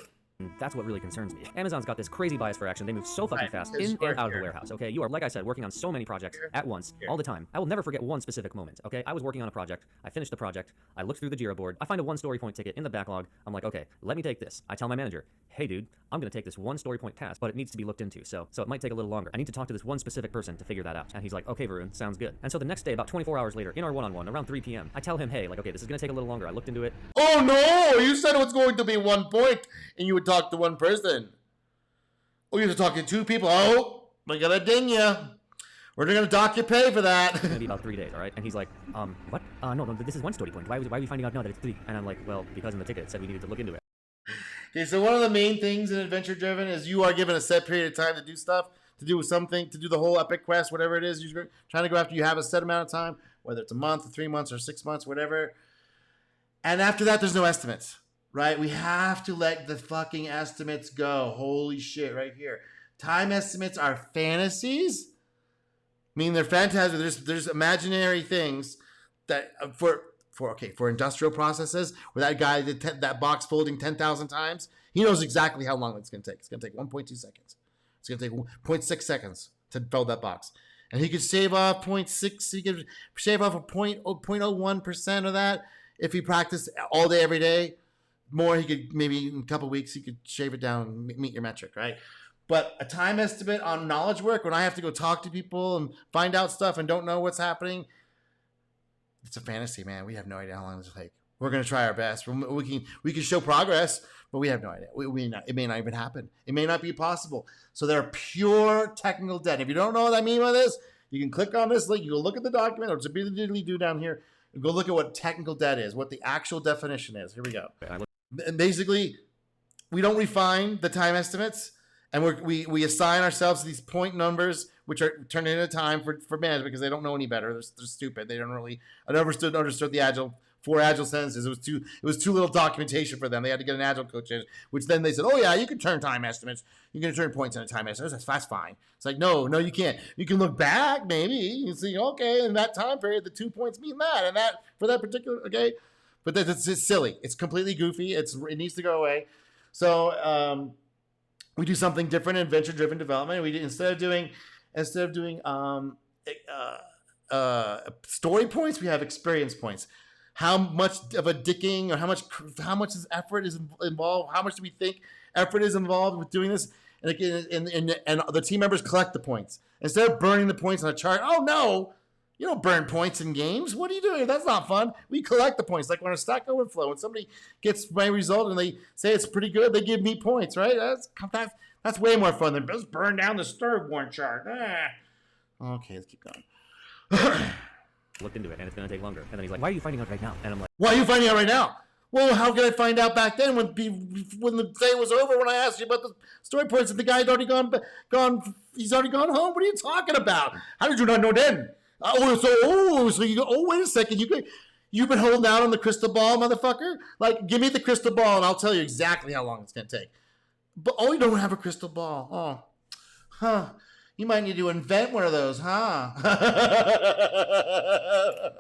That's what really concerns me. Amazon's got this crazy bias for action. They move so fucking fast in and out of the warehouse, okay? You are, like I said, working on so many projects at once, all the time. I will never forget one specific moment, okay? I was working on a project. I finished the project. I looked through the Jira board. I find a one story point ticket in the backlog. I'm like, okay, let me take this. I tell my manager, hey, dude, I'm going to take this one story point task, but it needs to be looked into, so it might take a little longer. I need to talk to this one specific person to figure that out. And he's like, okay, Varun, sounds good. And so the next day, about 24 hours later, in our one-on-one, around 3 p.m., I tell him, hey, like, okay, this is going to take a little longer. I looked into it. Oh, no! You said it was going to be 1 point, and you would talk to one person. Oh, you have to talk to 2 people. Oh, we gotta ding you. We're gonna dock your pay for that. It's gonna be about 3 days, all right? And he's like, what? No, this is one story point. Why are we finding out now that it's 3? And I'm like, well, because in the ticket it said we needed to look into it. Okay, so one of the main things in Adventure Driven is you are given a set period of time to do stuff, to do something, to do the whole epic quest, whatever it is you're trying to go after. You have a set amount of time, whether it's a month, or 3 months, or 6 months, whatever. And after that, there's no estimates. Right? We have to let the fucking estimates go. Holy shit, right here. Time estimates are fantasies. I mean, they're fantastic. There's imaginary things that for industrial processes where that guy did that box folding 10,000 times, he knows exactly how long it's going to take. It's going to take 1.2 seconds. It's going to take 0.6 seconds to fold that box. And he could shave off 0.6, he could shave off a 0.01% of that if he practiced all day, every day. More, he could maybe in a couple of weeks, he could shave it down and meet your metric, right? But a time estimate on knowledge work, when I have to go talk to people and find out stuff and don't know what's happening, it's a fantasy, man. We have no idea how long this will take. We're going to try our best. We can show progress, but we have no idea. It may not even happen. It may not be possible. So they're pure technical debt. If you don't know what I mean by this, you can click on this link. You go look at the document, or it's a diddly do down here, and go look at what technical debt is, what the actual definition is. Here we go. And basically, we don't refine the time estimates, and we assign ourselves these point numbers, which are turned into time for management because they don't know any better. They're stupid. They don't really understood the agile 4 agile sentences. It was too little documentation for them. They had to get an agile coach in, which then they said, oh yeah, you can turn time estimates. You can turn points into time estimates. That's fine. It's like, no, you can't. You can look back, maybe. You can see, okay, in that time period, the 2 points mean that, and that for that particular, okay. But that's just silly. It's completely goofy. It needs to go away. So we do something different in adventure-driven development. We do, instead of doing story points, we have experience points. How much of a dicking or how much effort is involved? How much do we think effort is involved with doing this? And again, and the team members collect the points instead of burning the points on a chart. Oh no, you don't burn points in games. What are you doing? That's not fun. We collect the points, like when a Stack Overflow. When somebody gets my result and they say it's pretty good, they give me points, right? That's way more fun than just burn down the Sturborn chart. Okay, let's keep going. Looked into it, and it's going to take longer. And then he's like, why are you finding out right now? And I'm like, why are you finding out right now? Well, how could I find out back then when the day was over, when I asked you about the story points and the guy had already gone, he's already gone home? What are you talking about? How did you not know then? So you go, wait a second. You've been holding out on the crystal ball, motherfucker? Like, give me the crystal ball and I'll tell you exactly how long it's going to take. But, you don't have a crystal ball. Oh, huh. You might need to invent one of those, huh?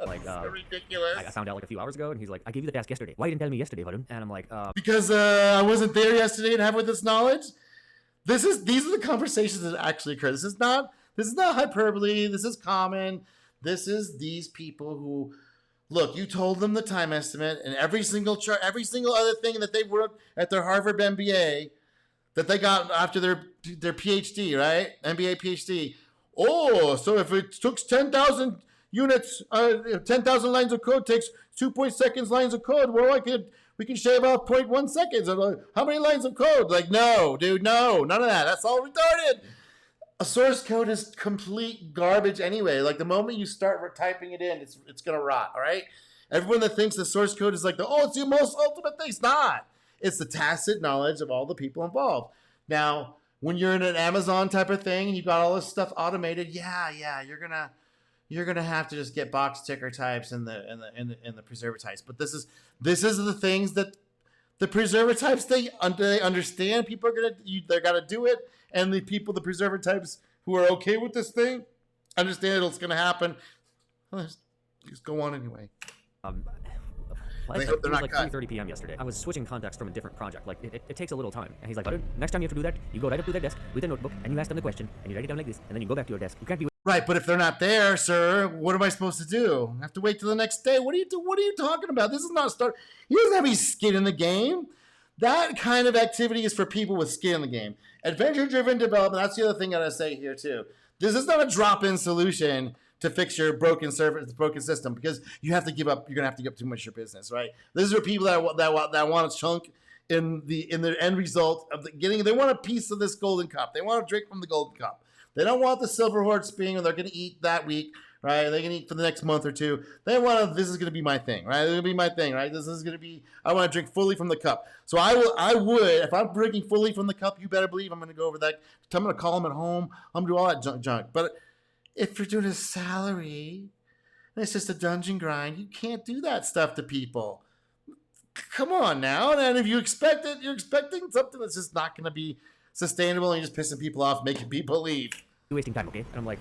like, so ridiculous. I found out like a few hours ago, and he's like, I gave you the task yesterday. Why you didn't tell me yesterday, Varun? And I'm like, because I wasn't there yesterday and have with this knowledge. These are the conversations that actually occur. This is not hyperbole. This is common. This is these people who, look, you told them the time estimate and every single chart, every single other thing that they wrote at their Harvard MBA that they got after their PhD, right? MBA, PhD. Oh, so if it took 10,000 units, 10,000 lines of code takes 2.6 seconds lines of code, well, we can shave off 0.1 seconds. Like, how many lines of code? Like, no, dude, no, none of that. That's all retarded. A source code is complete garbage anyway. Like, the moment you start typing it in, it's going to rot, all right? Everyone that thinks the source code is like, it's the most ultimate thing. It's not. It's the tacit knowledge of all the people involved. Now, when you're in an Amazon type of thing and you got all this stuff automated, yeah, you're gonna have to just get box ticker types and the preserver types. But this is the things that the preserver types they understand. People are they're gonna do it, and the preserver types who are okay with this thing understand it's gonna happen. Just go on anyway. It was like 3:30 p.m. yesterday. I was switching context from a different project. Like, it takes a little time. And he's like, next time you have to do that, you go right up to their desk with a notebook, and you ask them the question, and you write it down like this, and then you go back to your desk. You can't be... Right, but if they're not there, sir, what am I supposed to do? I have to wait till the next day? What are you talking about? This is not a start. He doesn't have any skin in the game. That kind of activity is for people with skin in the game. Adventure-driven development, that's the other thing I gotta say here, too. This is not a drop-in solution to fix your broken system, because you have to give up. You're gonna have to give up too much of your business, right? These are people that want a chunk in the end result of They want a piece of this golden cup. They want to drink from the golden cup. They don't want the silver hoard being, and they're gonna eat that week, right? They're gonna eat for the next month or two. They want this is gonna be my thing, right? It's gonna be my thing, right? This is gonna be. I want to drink fully from the cup. So I would, if I'm drinking fully from the cup, you better believe I'm gonna go over that. I'm gonna call them at home. I'm gonna do all that junk, but. If you're doing a salary and it's just a dungeon grind, you can't do that stuff to people. Come on now. And if you expect it, you're expecting something that's just not going to be sustainable, and you're just pissing people off, making people leave. You're wasting time, okay? And I'm like,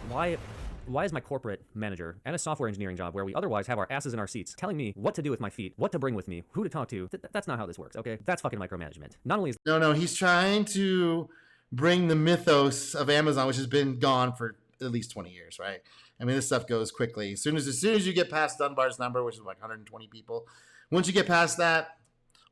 why is my corporate manager and a software engineering job where we otherwise have our asses in our seats telling me what to do with my feet, what to bring with me, who to talk to? That's not how this works, okay? That's fucking micromanagement. Not only is... No, he's trying to bring the mythos of Amazon, which has been gone for at least 20 years, right? I mean, this stuff goes quickly. As soon as you get past Dunbar's number, which is like 120 people, once you get past that,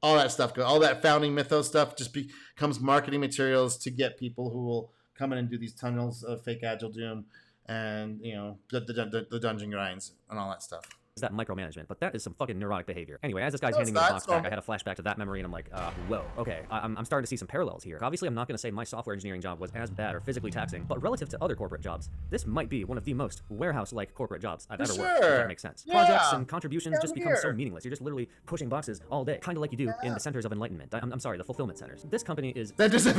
all that stuff goes. All that founding mythos stuff just becomes marketing materials to get people who will come in and do these tunnels of fake agile doom and the dungeon grinds and all that stuff. Is that micromanagement, but that is some fucking neurotic behavior. Anyway, as this guy's handing me the box back, I had a flashback to that memory, and I'm like, whoa, okay, I'm starting to see some parallels here. Obviously, I'm not going to say my software engineering job was as bad or physically taxing, but relative to other corporate jobs, this might be one of the most warehouse-like corporate jobs I've ever worked, if that makes sense. Yeah. Projects and contributions just become so meaningless. You're just literally pushing boxes all day, kind of like you do in the centers of enlightenment. I'm sorry, the fulfillment centers. This company is... That doesn't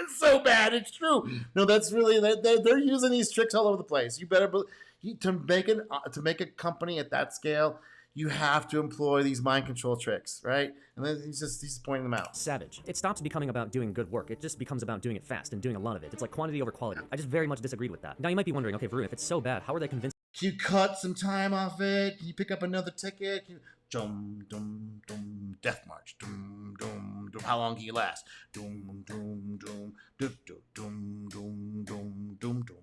It's so so bad. It's true. No, that's really they're using these tricks all over the place. You better to make a company at that scale, you have to employ these mind control tricks, right? And then he's pointing them out. Savage. It stops becoming about doing good work. It just becomes about doing it fast and doing a lot of it. It's like quantity over quality. I just very much disagreed with that. Now you might be wondering, okay, Varun, if it's so bad, how are they convinced? Can you cut some time off it? Can you pick up another ticket? Dum dum dum, death march. Dum dum dum. How long can you last? Dum dum dum, dum dum dum dum dum dum.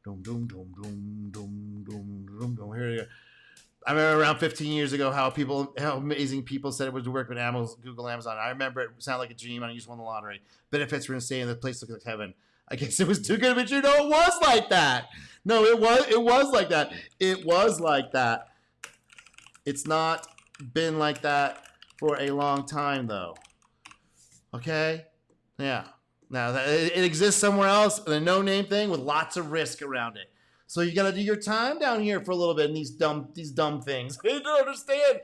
Dum dum dum dum dum dum dum dum. Here you go. I remember around 15 years ago how amazing people said it was to work with Google, Amazon. I remember it sounded like a dream, and I just won the lottery. Benefits were insane. The place looked like heaven. I guess it was too good of a dream. No, it was like that. No, it was like that. It was like that. It's not been like that for a long time, though. Okay? Yeah. Now, it exists somewhere else, a no-name thing with lots of risk around it. So you got to do your time down here for a little bit in these dumb things. I don't understand.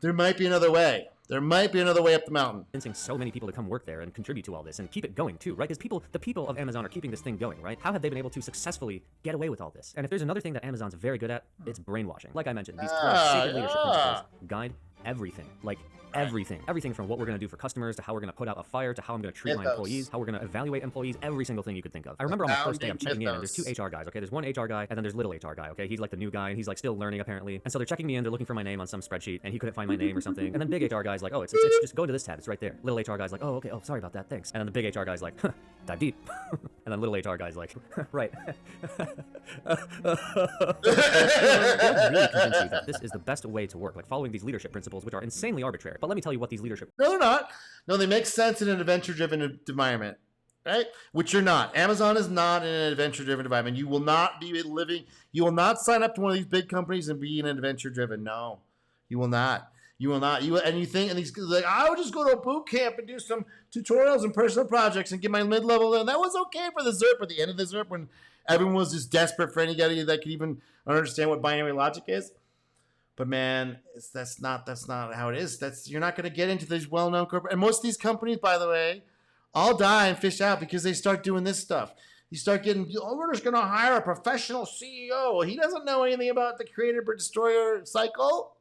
There might be another way. There might be another way up the mountain. Convincing so many people to come work there and contribute to all this and keep it going too, right? Because the people of Amazon are keeping this thing going, right? How have they been able to successfully get away with all this? And if there's another thing that Amazon's very good at, it's brainwashing. Like I mentioned, these 12 sacred leadership principles guide everything. Like everything from what we're going to do for customers to how we're going to put out a fire to how I'm going to treat my employees, how we're going to evaluate employees, every single thing you could think of. I remember on my first day I'm checking in and there's two HR guys, okay? There's one HR guy and then there's little HR guy, okay? He's like the new guy and he's like still learning apparently. And so they're checking me in, they're looking for my name on some spreadsheet and he couldn't find my name or something. And then big HR guy's like, oh, it's just go to this tab, it's right there. Little HR guy's like, oh, okay, oh, sorry about that, thanks. And then the big HR guy's like, huh, dive deep. And then little HR guy's like, right. Really convince you that this is the best way to work, like following these leadership principles, which are insanely arbitrary. But let me tell you what these leadership... No, they're not. No, they make sense in an adventure-driven environment, right? Which you're not. Amazon is not in an adventure-driven environment. You will not be living... You will not sign up to one of these big companies and be in an adventure-driven. No, you will not. You will not. And you think, and these like, I would just go to a boot camp and do some tutorials and personal projects and get my mid-level. And that was okay for the ZERP at the end of the ZERP when everyone was just desperate for anybody that could even understand what binary logic is. But man, that's not how it is. You're not going to get into these well-known corporate. And most of these companies, by the way, all die and fish out because they start doing this stuff. You start getting, oh, we're just going to hire a professional CEO. He doesn't know anything about the creator or destroyer cycle.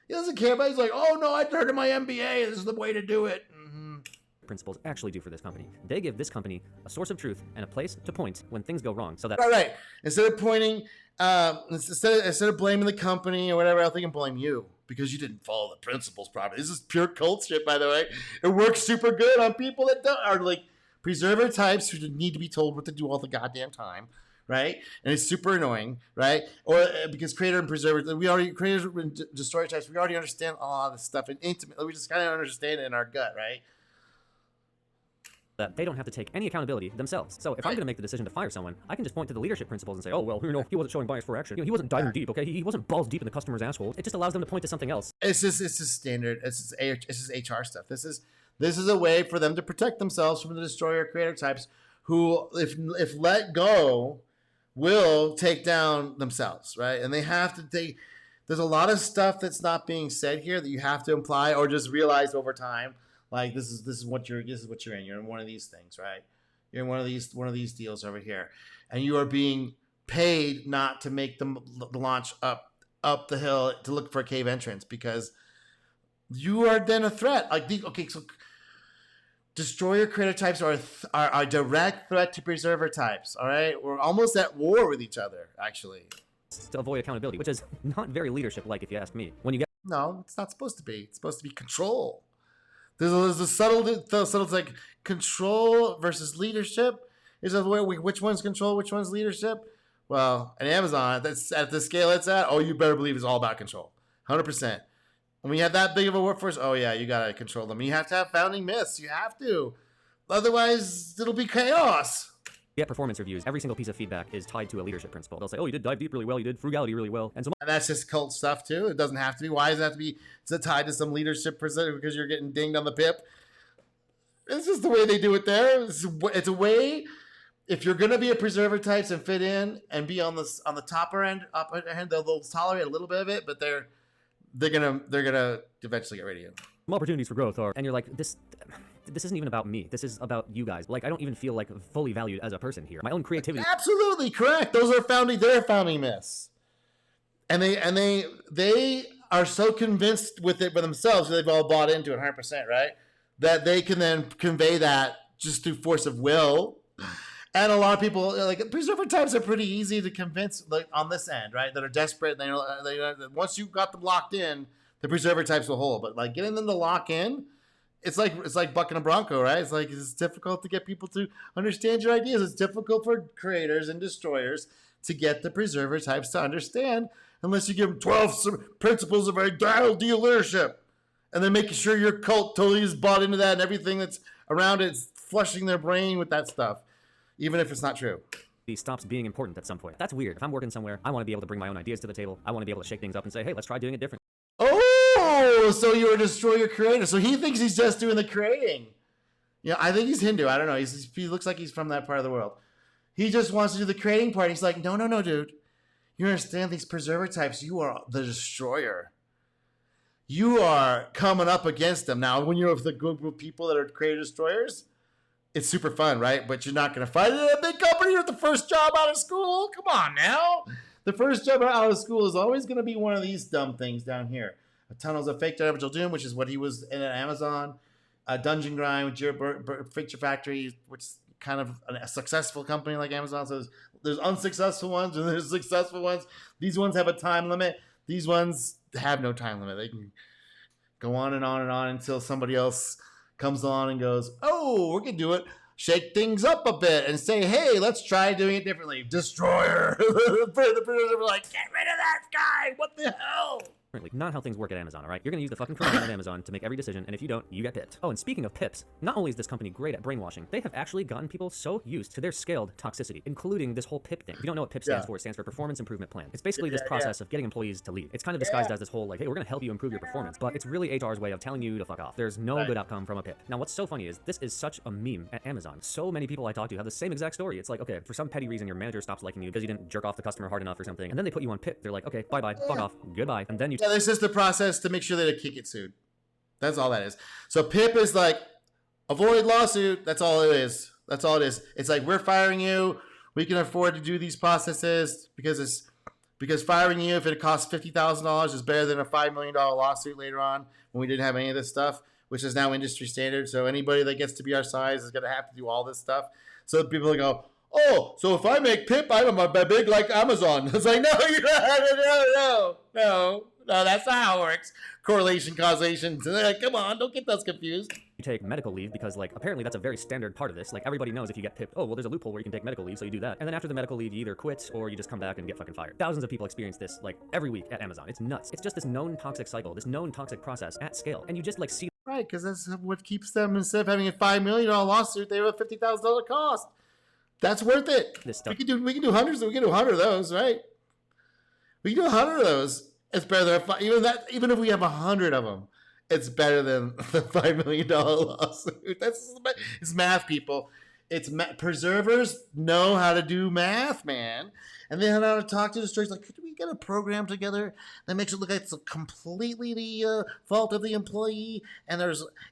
He doesn't care about it. He's like, oh no, I heard in my MBA, this is the way to do it. Principles actually do for this company. They give this company a source of truth and a place to point when things go wrong. So that right. Instead of pointing, instead of blaming the company or whatever, I think I can blame you because you didn't follow the principles properly. This is pure cult shit, by the way. It works super good on people that are like preserver types who need to be told what to do all the goddamn time. Right, and it's super annoying, right? Or because creator and preserver, creators and destroyer types, we already understand all this stuff and intimately. We just kind of understand it in our gut, right? That they don't have to take any accountability themselves. So if I'm going to make the decision to fire someone, I can just point to the leadership principles and say, oh, well, he wasn't showing bias for action. He wasn't diving deep, okay? He wasn't balls deep in the customer's asshole. It just allows them to point to something else. It's just standard. It's just HR stuff. This is a way for them to protect themselves from the destroyer creator types who, if let go, will take down themselves, right? And they have to take. There's a lot of stuff that's not being said here that you have to imply or just realize over time. Like this is what you're in. You're in one of these things, right? You're in one of these deals over here, and you are being paid not to make the launch up the hill to look for a cave entrance because you are then a threat. Like so destroyer creator types are a direct threat to preserver types. All right, we're almost at war with each other, actually. To avoid accountability, which is not very leadership-like, if you ask me. When you get it's not supposed to be. It's supposed to be control. There's a subtle like control versus leadership. Is a way which one's control, which one's leadership. Well, at Amazon, that's at the scale it's at. Oh, you better believe it's all about control, 100%. When you have that big of a workforce, oh yeah, you gotta control them. You have to have founding myths. You have to, otherwise it'll be chaos. Get performance reviews. Every single piece of feedback is tied to a leadership principle. They'll say, oh, you did dive deep really well. You did frugality really well. And that's just cult stuff too. It doesn't have to be. Why does it have to be tied to some leadership because you're getting dinged on the pip? It's just the way they do it there. It's a way. If you're gonna be a preserver types and fit in and be on the upper end, they'll tolerate a little bit of it, but they're gonna eventually get rid of you. Some opportunities for growth are, and you're like, this isn't even about me. This is about you guys. Like, I don't even feel like fully valued as a person here. My own creativity. Absolutely correct. Those are their founding myths. And they are so convinced with it for themselves, they've all bought into it 100%, right? That they can then convey that just through force of will. And a lot of people, like, preserver types are pretty easy to convince, like, on this end, right? That are desperate. They once you got them locked in, the preserver types will hold. But like getting them to lock in, it's like bucking a bronco, right? It's difficult to get people to understand your ideas. It's difficult for creators and destroyers to get the preserver types to understand, unless you give them 12 principles of ideal leadership, and then making sure your cult totally is bought into that, and everything that's around it's flushing their brain with that stuff, even if it's not true. He stops being important at some point. That's weird. If I'm working somewhere, I want to be able to bring my own ideas to the table. I want to be able to shake things up and say, hey, let's try doing it different. Oh, so you're a destroyer creator. So he thinks he's just doing the creating. Yeah, I think he's Hindu. I don't know. He looks like he's from that part of the world. He just wants to do the creating part. He's like, no, dude. You understand these preserver types. You are the destroyer. You are coming up against them. Now, when you're with the group of people that are creator destroyers, it's super fun, right? But you're not going to fight in a big company. You're the first job out of school. Come on now. The first job out of school is always going to be one of these dumb things down here. Tunnels of Fake Digital Doom, which is what he was in at Amazon. Dungeon Grind, with your Feature Factory, which is kind of a successful company like Amazon. So there's unsuccessful ones and there's successful ones. These ones have a time limit. These ones have no time limit. They can go on and on and on until somebody else comes on and goes, oh, we're going to do it. Shake things up a bit and say, hey, let's try doing it differently. Destroyer. The producers are like, get rid of that guy. What the hell? Not how things work at Amazon, all right? You're going to use the fucking command at Amazon to make every decision, and if you don't, you get pipped. Oh, and speaking of pips, not only is this company great at brainwashing, they have actually gotten people so used to their scaled toxicity, including this whole PIP thing. If you don't know what PIP stands for, it stands for Performance Improvement Plan. It's basically this process of getting employees to leave. It's kind of disguised as this whole, like, hey, we're going to help you improve your performance, but it's really HR's way of telling you to fuck off. There's no good outcome from a PIP. Now, what's so funny is this is such a meme at Amazon. So many people I talk to have the same exact story. It's like, okay, for some petty reason, your manager stops liking you because you didn't jerk off the customer hard enough or something, and then they put you on PIP. They're like, okay, bye-bye, fuck off, goodbye, and then you... Yeah, this is the process to make sure they don't get sued. That's all that is. So PIP is like avoid lawsuit. That's all it is. That's all it is. It's like, we're firing you. We can afford to do these processes because firing you, if it costs $50,000, is better than a $5 million lawsuit later on when we didn't have any of this stuff, which is now industry standard. So anybody that gets to be our size is going to have to do all this stuff. So people go, oh, so if I make PIP, I'm big like Amazon. It's like, no, that's not how it works. Correlation, causation. Like, come on, don't get us confused. You take medical leave because, like, apparently that's a very standard part of this. Like, everybody knows if you get pipped, oh, well, there's a loophole where you can take medical leave, so you do that. And then after the medical leave, you either quit or you just come back and get fucking fired. Thousands of people experience this, like, every week at Amazon. It's nuts. It's just this known toxic cycle, this known toxic process at scale. And you just, like, see... Right, because that's what keeps them, instead of having a $5 million lawsuit, they have a $50,000 cost. That's worth it. This stuff. We can do hundreds. We can do 100 of those, right? We can do 100 of those. It's better than even if we have 100 of them, it's better than the $5 million lawsuit. It's math, people. Preservers know how to do math, man, and they know how to talk to the stories. Like, could we get a program together that makes it look like it's completely the fault of the employee, and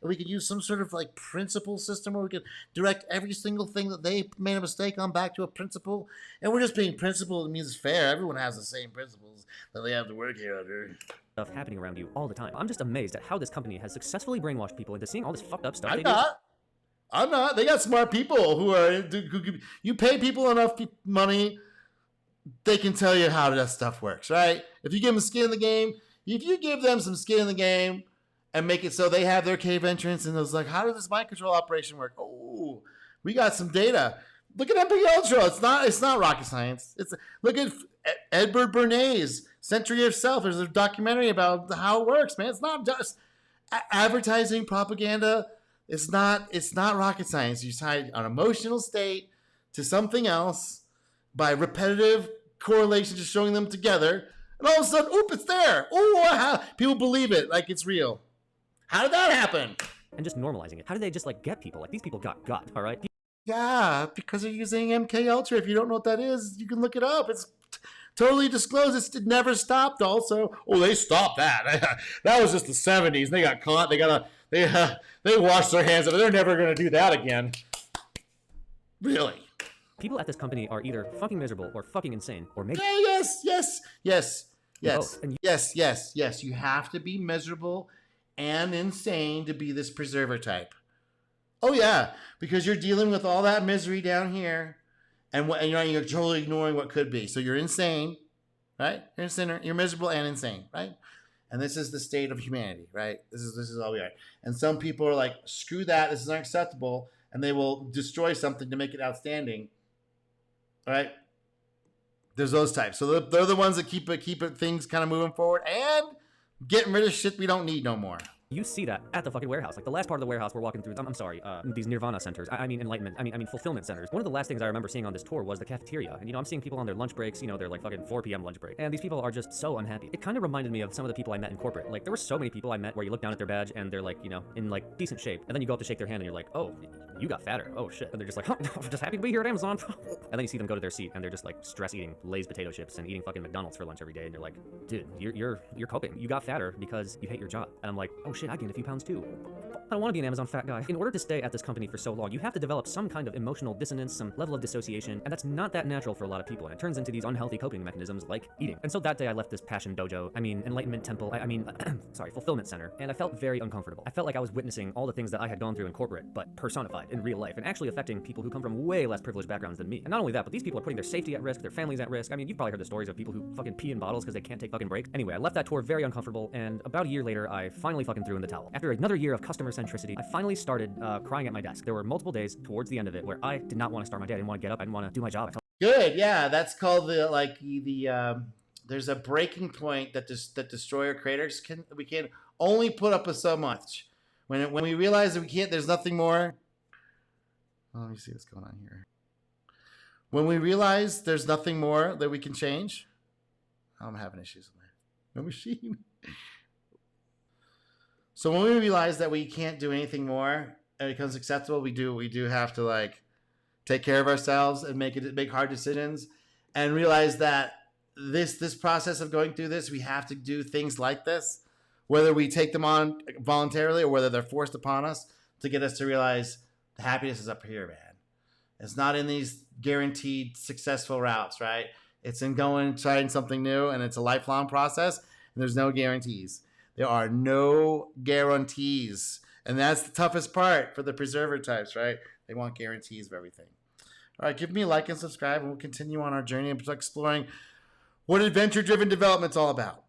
we could use some sort of like principle system where we could direct every single thing that they made a mistake on back to a principle, and we're just being principled. It means fair. Everyone has the same principles that they have to work here under. Stuff happening around you all the time. I'm just amazed at how this company has successfully brainwashed people into seeing all this fucked up stuff. I'm not. They got smart people who you pay people enough money, they can tell you how that stuff works, right? If you give them skin in the game, if you give them some skin in the game and make it so they have their cave entrance and it's like, how does this mind control operation work? Oh, we got some data. Look at MP Ultra. It's not rocket science. Look at Edward Bernays' Century of Self. There's a documentary about how it works, man. It's not just advertising propaganda. It's not rocket science. You tie an emotional state to something else by repetitive correlation, just showing them together, and all of a sudden, oop, it's there. Oh, people believe it like it's real. How did that happen? And just normalizing it. How did they just like get people? Like, these people got, all right? Yeah, because they're using MK Ultra. If you don't know what that is, you can look it up. It's totally disclosed. It never stopped. Also, they stopped that. That was just the 70s. They got caught. They They wash their hands of it. They're never going to do that again. Really? People at this company are either fucking miserable or fucking insane, or maybe Yes. both. And Yes. You have to be miserable and insane to be this preserver type. Oh yeah, because you're dealing with all that misery down here, and you're totally ignoring what could be. So you're insane, right? You're insane. You're miserable and insane, right? And this is the state of humanity, right? This is all we are. And some people are like, screw that. This is unacceptable, and they will destroy something to make it outstanding. Right? There's those types. So they're the ones that keep things kind of moving forward and getting rid of shit we don't need no more. you see that at the fucking warehouse. Like the last part of the warehouse we're walking through, I'm sorry, these nirvana centers. I mean enlightenment, I mean fulfillment centers. One of the last things I remember seeing on this tour was the cafeteria. And I'm seeing people on their lunch breaks, they're like fucking 4 p.m. lunch break. And these people are just so unhappy. It kind of reminded me of some of the people I met in corporate. Like there were so many people I met where you look down at their badge and they're like, in like decent shape. And then you go up to shake their hand and you're like, oh, you got fatter. Oh shit. And they're just like, huh, I'm just happy to be here at Amazon. And then you see them go to their seat and they're just like stress eating Lay's potato chips and eating fucking McDonald's for lunch every day. And you're like, dude, you're coping. You got fatter because you hate your job. And I'm like, oh shit, I gained a few pounds too. I don't want to be an Amazon fat guy. In order to stay at this company for so long, you have to develop some kind of emotional dissonance, some level of dissociation, and that's not that natural for a lot of people, and it turns into these unhealthy coping mechanisms like eating. And so that day I left this passion dojo, enlightenment temple, fulfillment center, and I felt very uncomfortable. I felt like I was witnessing all the things that I had gone through in corporate, but personified in real life, and actually affecting people who come from way less privileged backgrounds than me. And not only that, but these people are putting their safety at risk, their families at risk. I mean, you've probably heard the stories of people who fucking pee in bottles because they can't take fucking breaks. Anyway, I left that tour very uncomfortable, and about a year later, I finally fucking threw in the towel. After another year of customer centricity, I finally started crying at my desk. There were multiple days towards the end of it where I did not want to start my day. I didn't want to get up. I didn't want to do my job. Good, yeah, that's called there's a breaking point that destroyer creators we can only put up with so much. When we realize that we can't, there's nothing more. Let me see what's going on here. When we realize there's nothing more that we can change, I'm having issues with my machine. So when we realize that we can't do anything more and it becomes acceptable, we do have to like take care of ourselves and make hard decisions, and realize that this process of going through this, we have to do things like this, whether we take them on voluntarily or whether they're forced upon us, to get us to realize the happiness is up here, man. It's not in these guaranteed successful routes, right? It's in going, trying something new, and it's a lifelong process, and there's no guarantees. There are no guarantees. And that's the toughest part for the preserver types, right? They want guarantees of everything. All right, give me a like and subscribe, and we'll continue on our journey of exploring what adventure-driven development's all about.